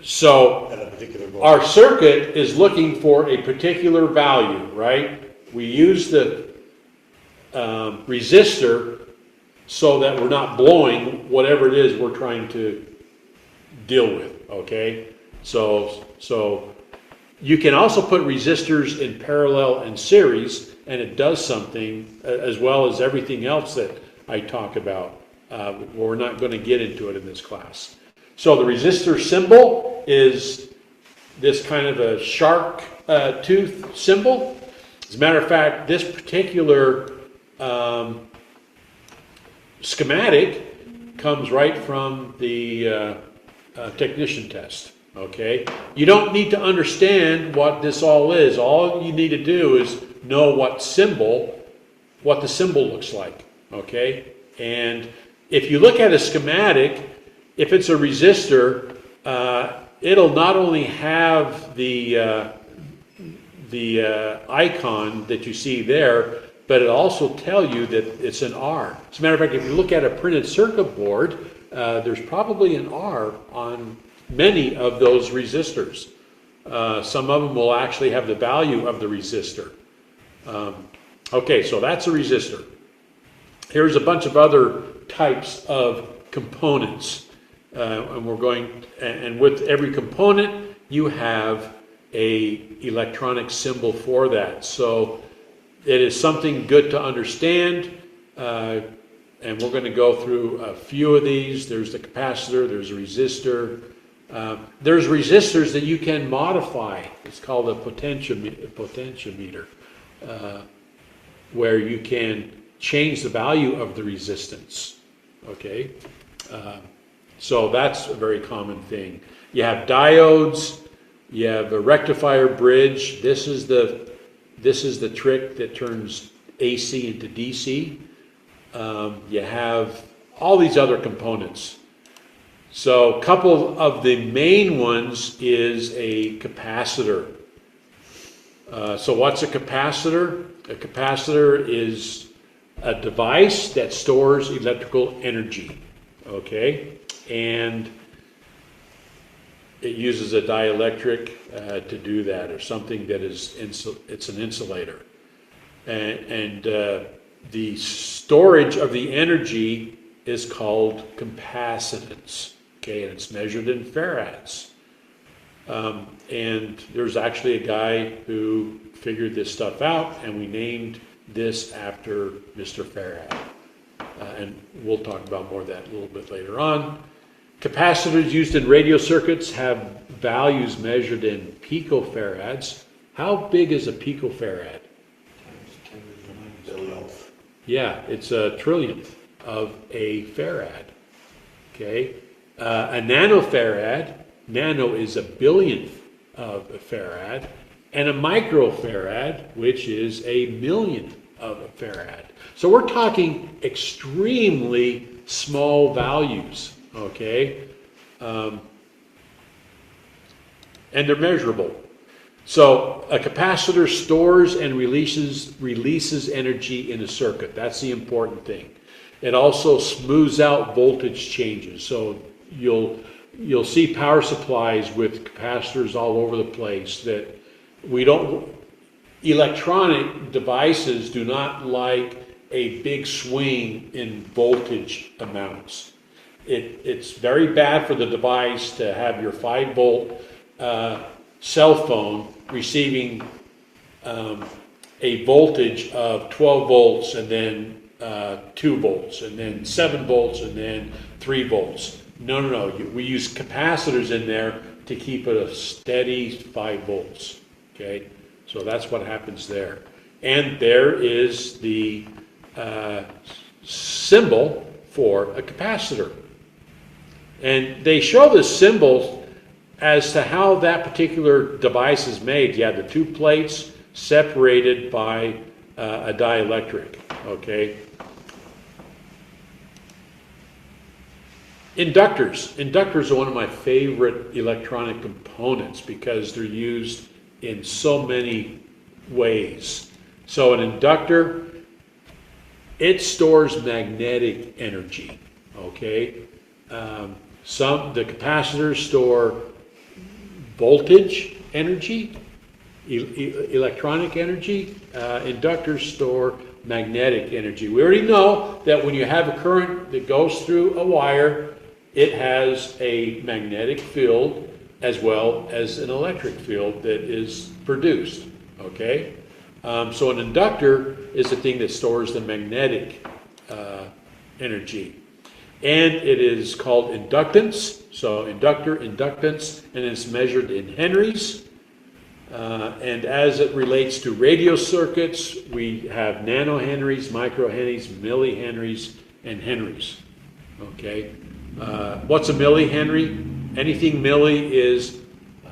[SPEAKER 1] So
[SPEAKER 4] at a particular voltage.
[SPEAKER 1] our circuit is looking for a particular value, right? We use the resistor so that we're not blowing whatever it is we're trying to deal with, okay? So you can also put resistors in parallel and series, and it does something as well as everything else that I talk about. We're not going to get into it in this class. So the resistor symbol is this kind of a shark tooth symbol. As a matter of fact, this particular schematic comes right from the technician test. Okay? You don't need to understand what this all is. All you need to do is know what the symbol looks like. Okay? And if you look at a schematic, if it's a resistor, it'll not only have the icon that you see there, but it also tell you that it's an R. As a matter of fact, if you look at a printed circuit board, there's probably an R on many of those resistors. Some of them will actually have the value of the resistor. Okay, so that's a resistor. Here's a bunch of other types of components. And with every component, you have a electronic symbol for that. So it is something good to understand, and we're going to go through a few of these. There's the capacitor, there's a resistor. There's resistors that you can modify. It's called a potentiometer, where you can change the value of the resistance. Okay, so that's a very common thing. You have diodes. You have a rectifier bridge. This is the trick that turns AC into DC. You have all these other components. So a couple of the main ones is a capacitor. So what's a capacitor? A capacitor is a device that stores electrical energy. Okay? And it uses a dielectric to do that, or something that is, it's an insulator. And the storage of the energy is called capacitance. Okay, and it's measured in farads. And there's actually a guy who figured this stuff out, and we named this after Mr. Farad. And we'll talk about more of that a little bit later on. Capacitors used in radio circuits have values measured in picofarads. How big is a picofarad? Yeah, it's a trillionth of a farad. Okay, a nanofarad, nano is a billionth of a farad, and a microfarad, which is a millionth of a farad. So we're talking extremely small values. Okay, and they're measurable. So a capacitor stores and releases energy in a circuit. That's the important thing. It also smooths out voltage changes. So you'll see power supplies with capacitors all over the place that electronic devices do not like a big swing in voltage amounts. It's very bad for the device to have your 5-volt cell phone receiving a voltage of 12 volts and then 2 volts and then 7 volts and then 3 volts. No. We use capacitors in there to keep it a steady 5 volts. Okay, so that's what happens there. And there is the symbol for a capacitor. And they show the symbol as to how that particular device is made. You have the two plates separated by a dielectric. Okay. Inductors. Inductors are one of my favorite electronic components because they're used in so many ways. So an inductor, it stores magnetic energy. Okay. The capacitors store voltage energy, electronic energy. Inductors store magnetic energy. We already know that when you have a current that goes through a wire, it has a magnetic field as well as an electric field that is produced. Okay? So an inductor is the thing that stores the magnetic energy. And it is called inductance. So inductor, inductance, and it's measured in henries. And as it relates to radio circuits, we have nanohenries, microhenries, millihenries, and henries. Okay. What's a millihenry? Anything milli is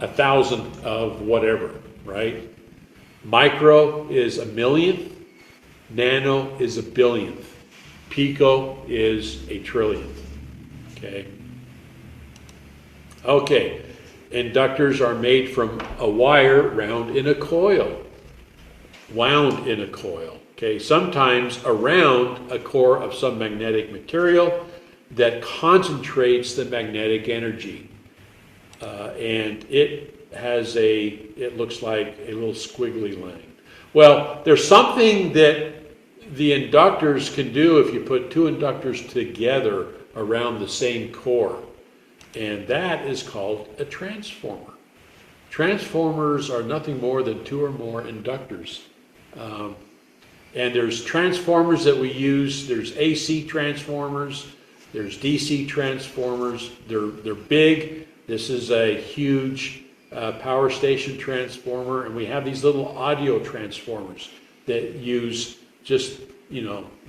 [SPEAKER 1] 1,000th of whatever, right? Micro is a millionth, nano is a billionth, pico is a trillionth, okay? Okay, inductors are made from a wire wound in a coil, okay? Sometimes around a core of some magnetic material that concentrates the magnetic energy. And it looks like a little squiggly line. Well, there's something that the inductors can do if you put two inductors together around the same core, and that is called a transformer. Transformers are nothing more than two or more inductors. And there's transformers that we use. There's AC transformers, there's DC transformers. They're big. This is a huge power station transformer, and we have these little audio transformers that use just,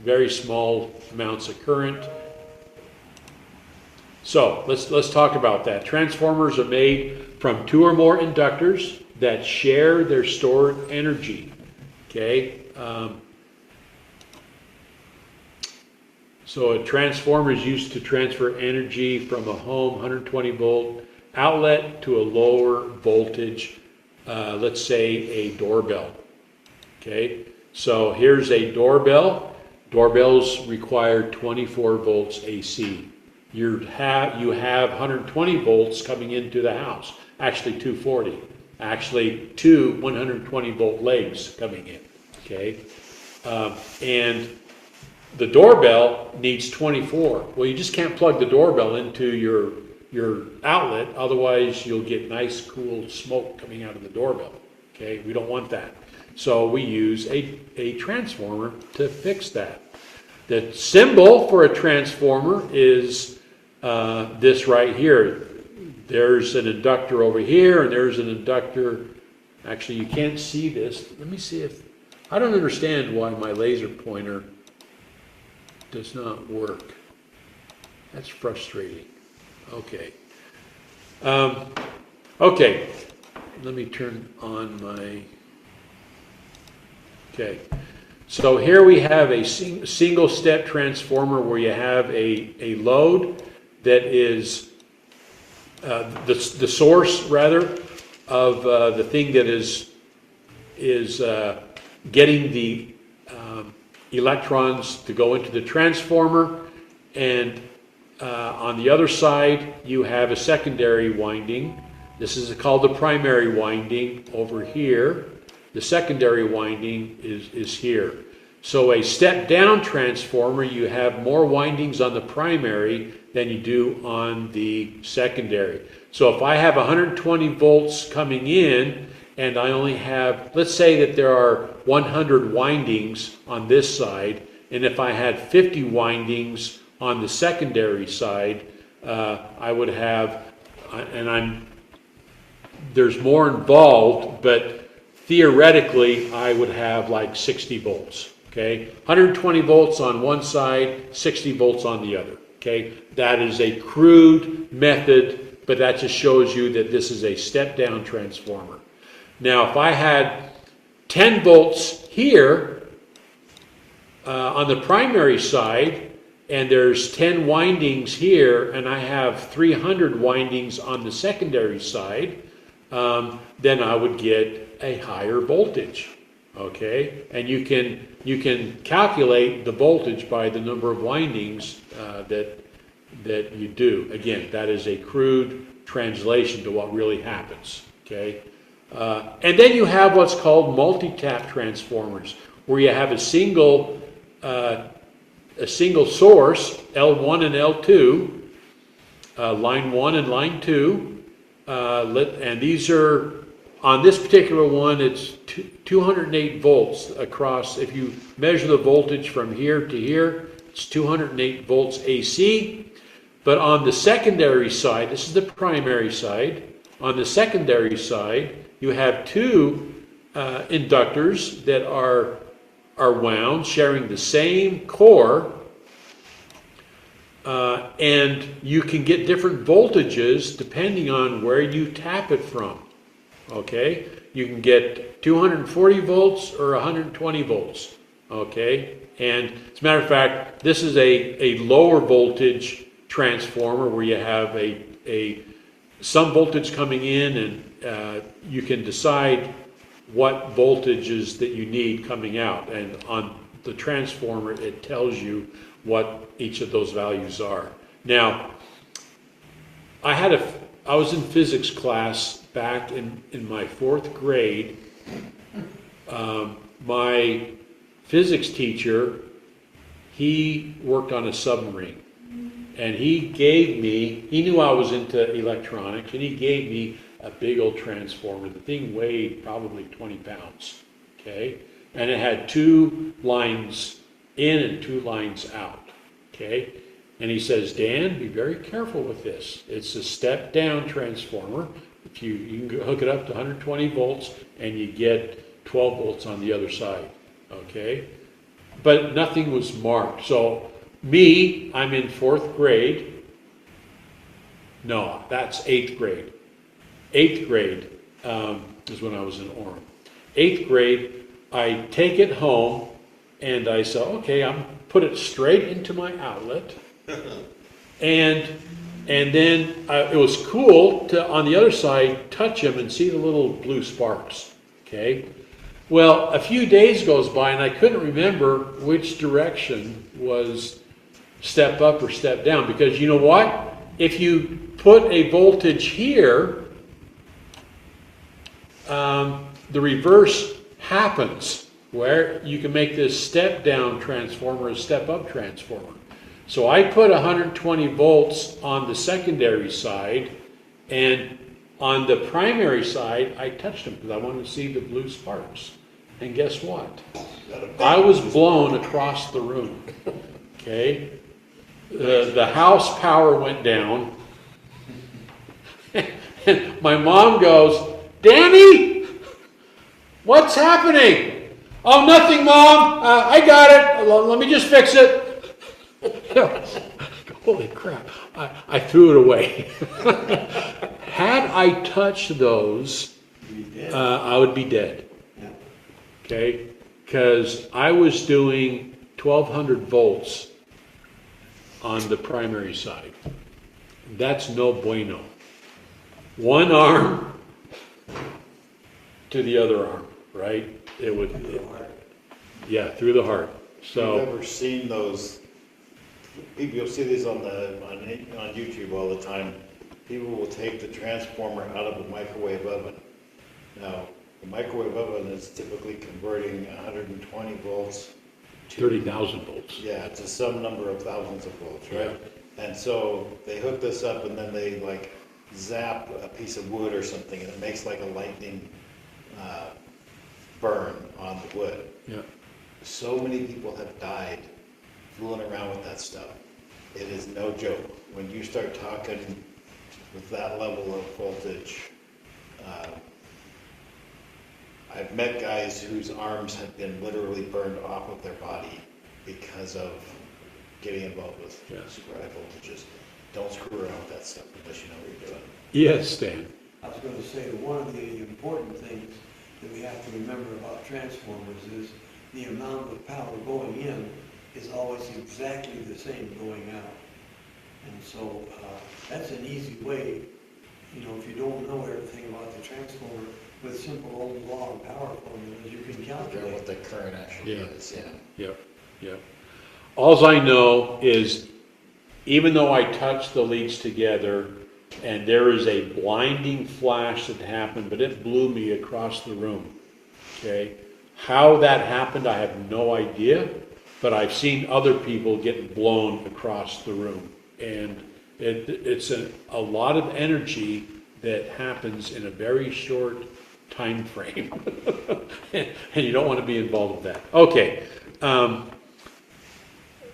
[SPEAKER 1] very small amounts of current. So let's talk about that. Transformers are made from two or more inductors that share their stored energy. Okay. So a transformer is used to transfer energy from a home 120 volt outlet to a lower voltage, let's say a doorbell. Okay, so here's a doorbell. Doorbells require 24 volts AC. You have 120 volts coming into the house, actually 240. Actually, two 120 volt legs coming in. Okay, and the doorbell needs 24. Well, you just can't plug the doorbell into your outlet, otherwise you'll get nice cool smoke coming out of the doorbell. Okay, we don't want that. So we use a transformer to fix that. The symbol for a transformer is this right here. There's an inductor over here, and there's an inductor. Actually, you can't see this. Let me see if, I don't understand why my laser pointer does not work. That's frustrating. Okay. Okay. Let me turn on my. Okay. So here we have a single step transformer where you have a load that is the source rather of the thing that is getting the electrons to go into the transformer, and on the other side you have a secondary winding. This is called the primary winding over here. The secondary winding is here. So a step down transformer, you have more windings on the primary than you do on the secondary. So if I have 120 volts coming in and I only have, let's say that there are 100 windings on this side, and if I had 50 windings on the secondary side, I would have, there's more involved, but theoretically I would have like 60 volts. Okay, 120 volts on one side, 60 volts on the other. Okay, that is a crude method, but that just shows you that this is a step-down transformer. Now, if I had 10 volts here on the primary side, and there's 10 windings here, and I have 300 windings on the secondary side, then I would get a higher voltage. Okay, and you can calculate the voltage by the number of windings that you do. Again, that is a crude translation to what really happens. Okay, and then you have what's called multi-tap transformers, where you have a single source, L1 and L2, line 1 and line 2, and these are, on this particular one, it's 208 volts across. If you measure the voltage from here to here, it's 208 volts AC. But on the secondary side, this is the primary side, on the secondary side, you have two inductors that are wound, sharing the same core. And you can get different voltages depending on where you tap it from. Okay? You can get 240 volts or 120 volts. Okay? And as a matter of fact, this is a lower voltage transformer where you have some voltage coming in, and you can decide what voltages that you need coming out. And on the transformer, it tells you what each of those values are. Now, I was in physics class back in my 4th grade. My physics teacher, he worked on a submarine. And he knew I was into electronics, and he gave me a big old transformer. The thing weighed probably 20 pounds, okay? And it had 2 lines in and 2 lines out, okay? And he says, Dan, be very careful with this. It's a step-down transformer. If you can hook it up to 120 volts, and you get 12 volts on the other side, okay? But nothing was marked. So I'm in 4th grade. No, that's 8th grade. 8th grade is when I was in Orem. 8th grade, I take it home, and I say, okay, I'm put it straight into my outlet. And then it was cool to, on the other side, touch them and see the little blue sparks, okay? Well, a few days goes by, and I couldn't remember which direction was step up or step down, because you know what? If you put a voltage here, the reverse happens, where you can make this step down transformer a step up transformer. So I put 120 volts on the secondary side, and on the primary side, I touched them because I wanted to see the blue sparks. And guess what? I was blown across the room. Okay? The house power went down. And my mom goes, Danny, what's happening? Oh, nothing, Mom. I got it. Let me just fix it. Holy crap. I threw it away. Had I touched those, I would be dead. Okay? Because I was doing 1200 volts on the primary side. That's no bueno. One arm to the other arm, right? It would, through the heart. So,
[SPEAKER 4] You've ever seen those? People, you'll see these on YouTube all the time. People will take the transformer out of a microwave oven. Now, the microwave oven is typically converting 120 volts to
[SPEAKER 1] 30,000 volts.
[SPEAKER 4] Yeah, to some number of thousands of volts, right? Yeah. And so they hook this up, and then they like zap a piece of wood or something, and it makes like a lightning burn on the wood.
[SPEAKER 1] Yeah.
[SPEAKER 4] So many people have died fooling around with that stuff. It is no joke. When you start talking with that level of voltage, I've met guys whose arms have been literally burned off of their body because of getting involved with super high voltages. Don't screw around with that stuff unless you know what you're doing.
[SPEAKER 1] Yes, Stan.
[SPEAKER 3] I was going to say, one of the important things that we have to remember about transformers is the amount of power going in is always exactly the same going out. And so that's an easy way, if you don't know everything about the transformer, with simple old law and power formulas, you can calculate
[SPEAKER 2] what the current actually is.
[SPEAKER 1] Yep. All I know is, even though I touched the leads together, and there is a blinding flash that happened, but it blew me across the room. Okay? How that happened, I have no idea, but I've seen other people get blown across the room. And it's a lot of energy that happens in a very short time frame. And you don't want to be involved with that. Okay.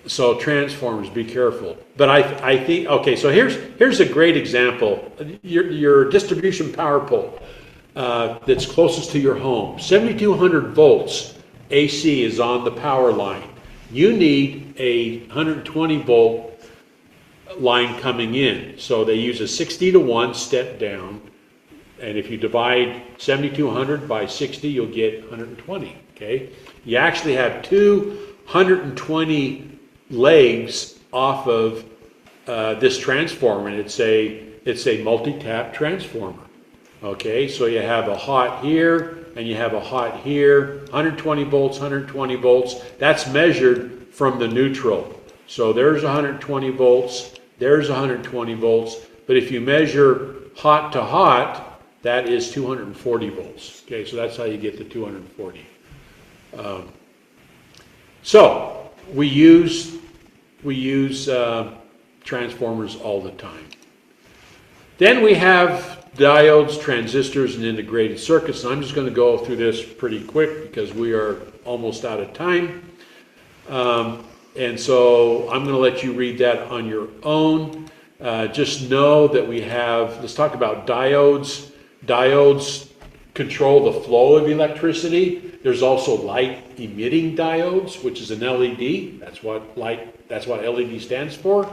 [SPEAKER 1] So transformers, be careful. But I think, okay, so here's a great example. Your distribution power pole that's closest to your home. 7,200 volts AC is on the power line. You need a 120 volt line coming in. So they use a 60-to-1 step down, and if you divide 7,200 by 60, you'll get 120, okay? You actually have 220 legs off of this transformer, and it's a multi-tap transformer, okay? So you have a hot here, and you have a hot here, 120 volts, 120 volts. That's measured from the neutral. So there's 120 volts, there's 120 volts, but if you measure hot to hot, that is 240 volts. Okay, so that's how you get the 240. So we use transformers all the time. Then we have diodes, transistors, and integrated circuits. And I'm just going to go through this pretty quick because we are almost out of time. And so I'm going to let you read that on your own. Just know that we have, let's talk about diodes. Diodes control the flow of electricity. There's also light emitting diodes, which is an LED. That's what LED stands for.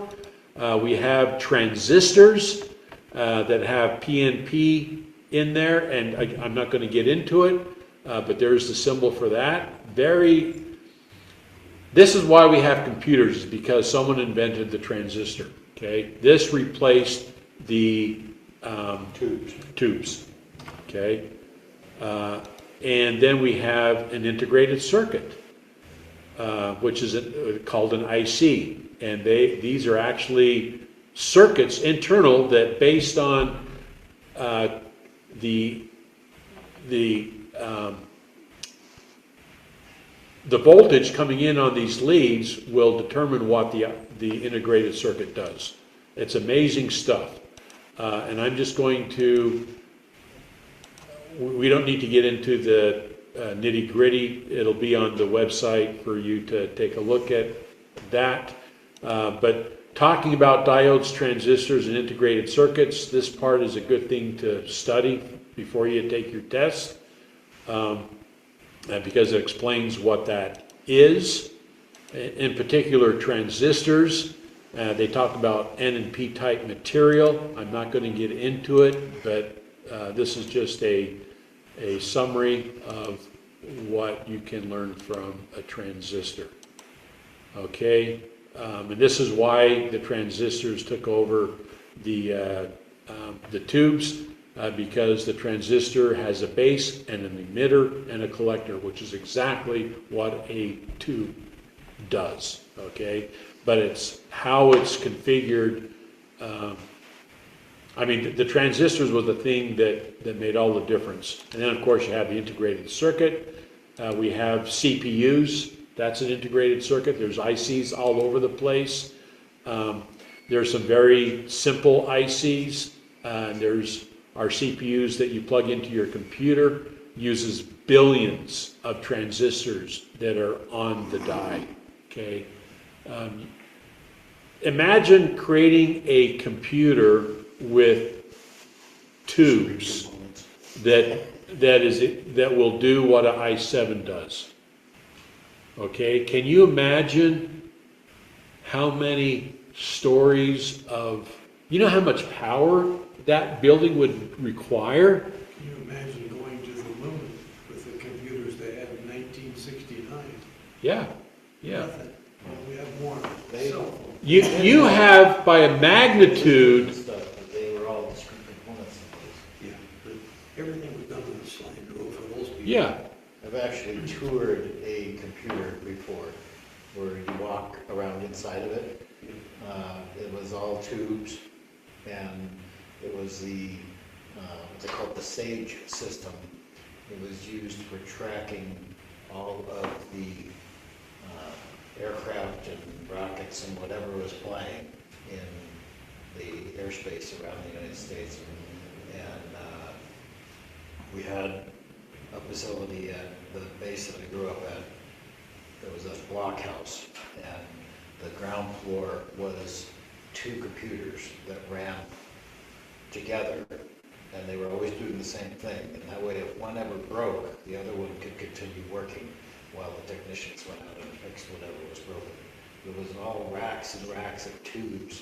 [SPEAKER 1] We have transistors that have PNP in there, and I'm not going to get into it, but there's the symbol for that. This is why we have computers, is because someone invented the transistor. Okay, this replaced the tubes. Okay, and then we have an integrated circuit, which is called an IC, and these are actually circuits internal that, based on the voltage coming in on these leads, will determine what the integrated circuit does. It's amazing stuff. And I'm just going to, we don't need to get into the nitty gritty. It'll be on the website for you to take a look at that. But talking about diodes, transistors, and integrated circuits, this part is a good thing to study before you take your test. Because it explains what that is. In particular, transistors. They talk about N and P type material. I'm not going to get into it, but this is just a summary of what you can learn from a transistor. Okay, and this is why the transistors took over the tubes. Because the transistor has a base and an emitter and a collector, which is exactly what a tube does, okay? But it's how it's configured. The transistors was the thing that made all the difference. And then, of course, you have the integrated circuit. We have CPUs. That's an integrated circuit. There's ICs all over the place. There's some very simple ICs. There's our CPUs that you plug into your computer, uses billions of transistors that are on the die, okay? Imagine creating a computer with tubes that will do what an i7 does, okay? Can you imagine how many stories of, you know how much power that building would require?
[SPEAKER 3] Can you imagine going to the moon with the computers they had in 1969?
[SPEAKER 1] Yeah.
[SPEAKER 3] Nothing. Well, we have more cell phones.
[SPEAKER 1] You have, by a magnitude,
[SPEAKER 4] Stuff, but they were all discrete components in place.
[SPEAKER 3] Yeah, but everything was done on a slide rule for those people.
[SPEAKER 1] yeah,
[SPEAKER 4] I've actually toured a computer before, where you walk around inside of it. It was all tubes, and it was what they call the SAGE system. It was used for tracking all of the aircraft and rockets and whatever was flying in the airspace around the United States. And we had a facility at the base that I grew up at. There was a block house, and the ground floor was 2 computers that ran together, and they were always doing the same thing. And that way, if one ever broke, the other one could continue working while the technicians went out and fixed whatever was broken. It was all racks and racks of tubes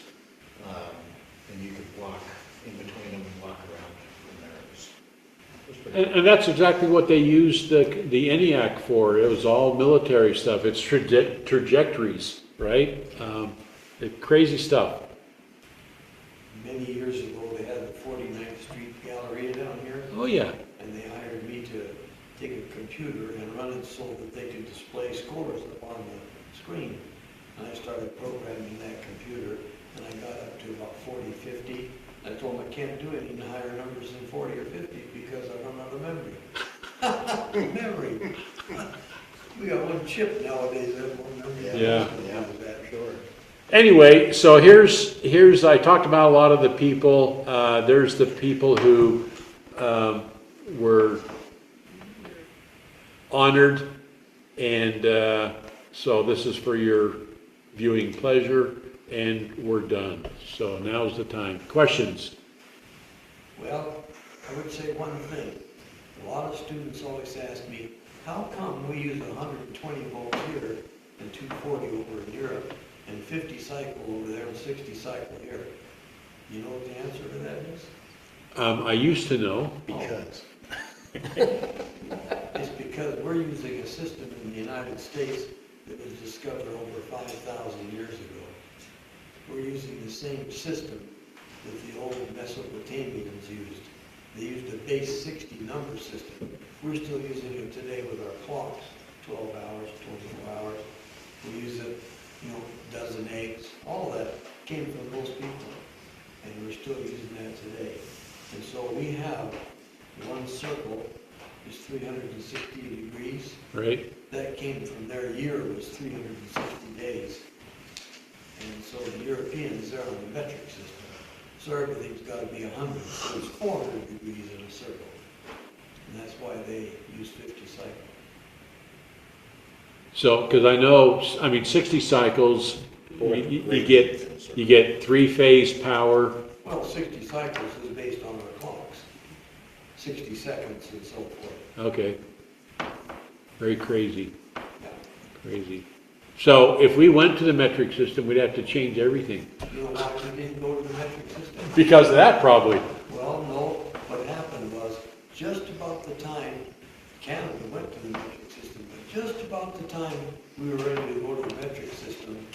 [SPEAKER 4] And you could walk in between them and walk around in there. It was pretty
[SPEAKER 1] And that's exactly what they used the ENIAC for. It was all military stuff. It's trajectories, right? Crazy stuff.
[SPEAKER 3] Many years ago, they had the 49th Street Galleria down here,
[SPEAKER 1] Oh, yeah.
[SPEAKER 3] and they hired me to take a computer and run it so that they could display scores up on the screen. And I started programming that computer, and I got up to about 40, 50. I told them I can't do any higher numbers than 40 or 50 because I run out of memory. Memory. We got one chip nowadays, that one memory.
[SPEAKER 1] Yeah.
[SPEAKER 4] sure.
[SPEAKER 1] Anyway, so here's I talked about a lot of the people. There's the people who were honored, and so this is for your viewing pleasure, and we're done. So now's the time. Questions?
[SPEAKER 3] Well, I would say one thing. A lot of students always ask me, how come we use 120 volts here and 240 over in Europe, and 50 cycle over there and 60 cycle here? You know what the answer to that is?
[SPEAKER 1] I used to know.
[SPEAKER 4] Because.
[SPEAKER 3] It's because we're using a system in the United States that was discovered over 5,000 years ago. We're using the same system that the old Mesopotamians used. They used a base 60 number system. We're still using it today with our clocks, 12 hours, 24 hours. We use it, dozen eggs. All of that came from those people, and we're still using that today. And so we have one circle is 360 degrees.
[SPEAKER 1] Right?
[SPEAKER 3] That came from their year was 360 days. And so the Europeans, they're on the metric system. So everything's got to be 100. So it's 400 degrees in a circle. And that's why they use 50 cycles.
[SPEAKER 1] So, because I mean, 60 cycles, you get three-phase power.
[SPEAKER 3] Well, 60 cycles is based on our clocks. 60 seconds and so forth.
[SPEAKER 1] Okay. Very crazy.
[SPEAKER 3] Yeah.
[SPEAKER 1] Crazy. So if we went to the metric system, we'd have to change everything.
[SPEAKER 3] You know why we didn't go to the metric system?
[SPEAKER 1] Because of that, probably.
[SPEAKER 3] Well, no. What happened was, just about the time Canada went to the metric system, but just about the time we were ready to go to the metric system,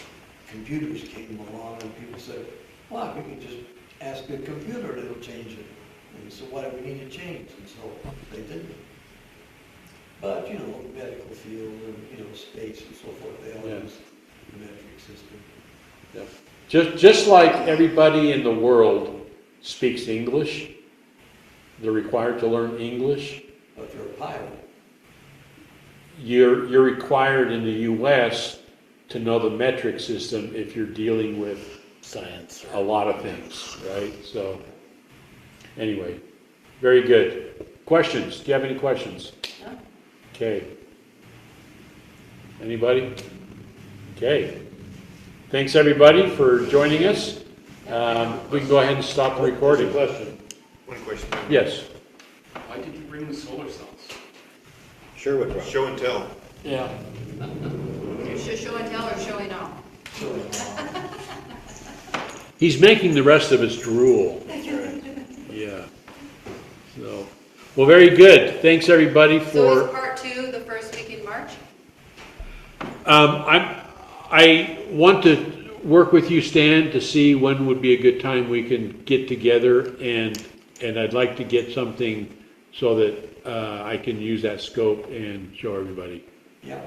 [SPEAKER 3] computers came along and people said, well, we can just ask a computer and it'll change it. And so why do we need to change? And so they didn't. But, the medical field and, space and so forth, they all
[SPEAKER 1] Yeah.
[SPEAKER 3] use the metric system.
[SPEAKER 1] Yeah. Just like everybody in the world speaks English, they're required to learn English.
[SPEAKER 3] But if you're a pilot,
[SPEAKER 1] You're required in the U.S. to know the metric system if you're dealing with
[SPEAKER 4] Science.
[SPEAKER 1] a lot of things, right? So, anyway, very good. Questions? Do you have any questions?
[SPEAKER 8] No?
[SPEAKER 1] Okay. Anybody? Okay. Thanks, everybody, for joining us. We can go ahead and stop the recording.
[SPEAKER 6] One question.
[SPEAKER 1] Yes.
[SPEAKER 5] Why did you bring the solar cells?
[SPEAKER 4] Sherwood Road.
[SPEAKER 6] Show and tell.
[SPEAKER 2] Yeah.
[SPEAKER 8] Show and tell or showing off?
[SPEAKER 1] He's making the rest of us drool. Yeah. So, well, very good. Thanks, everybody,
[SPEAKER 8] So
[SPEAKER 1] for.
[SPEAKER 8] is part 2 the first week in March?
[SPEAKER 1] I want to work with you, Stan, to see when would be a good time we can get together, and I'd like to get something so that I can use that scope and show everybody.
[SPEAKER 3] Yeah.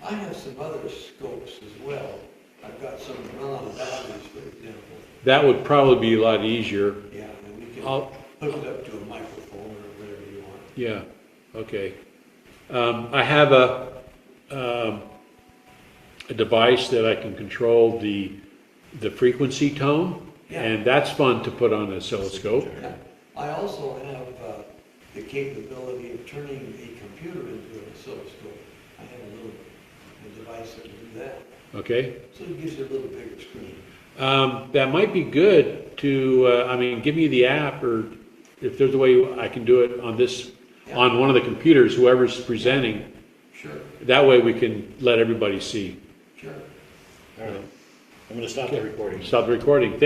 [SPEAKER 3] I have some other scopes as well. I've got some run on batteries, for example.
[SPEAKER 1] That would probably be a lot easier.
[SPEAKER 3] Yeah, and we can
[SPEAKER 1] I'll-
[SPEAKER 3] hook it up to a microphone or whatever you want.
[SPEAKER 1] Yeah, okay. I have a device that I can control the frequency tone,
[SPEAKER 3] Yeah.
[SPEAKER 1] and that's fun to put on an oscilloscope.
[SPEAKER 3] Yeah. I also have the capability of turning a computer into an oscilloscope. I have a device that can do that.
[SPEAKER 1] Okay?
[SPEAKER 3] So it gives you a little bigger screen.
[SPEAKER 1] That might be good to, give me the app, or if there's a way I can do it on this,
[SPEAKER 3] Yeah.
[SPEAKER 1] on one of the computers, whoever's presenting.
[SPEAKER 3] Sure,
[SPEAKER 1] That way we can let everybody see.
[SPEAKER 3] sure.
[SPEAKER 4] All right. I'm gonna stop the recording.
[SPEAKER 1] Stop the recording. Thank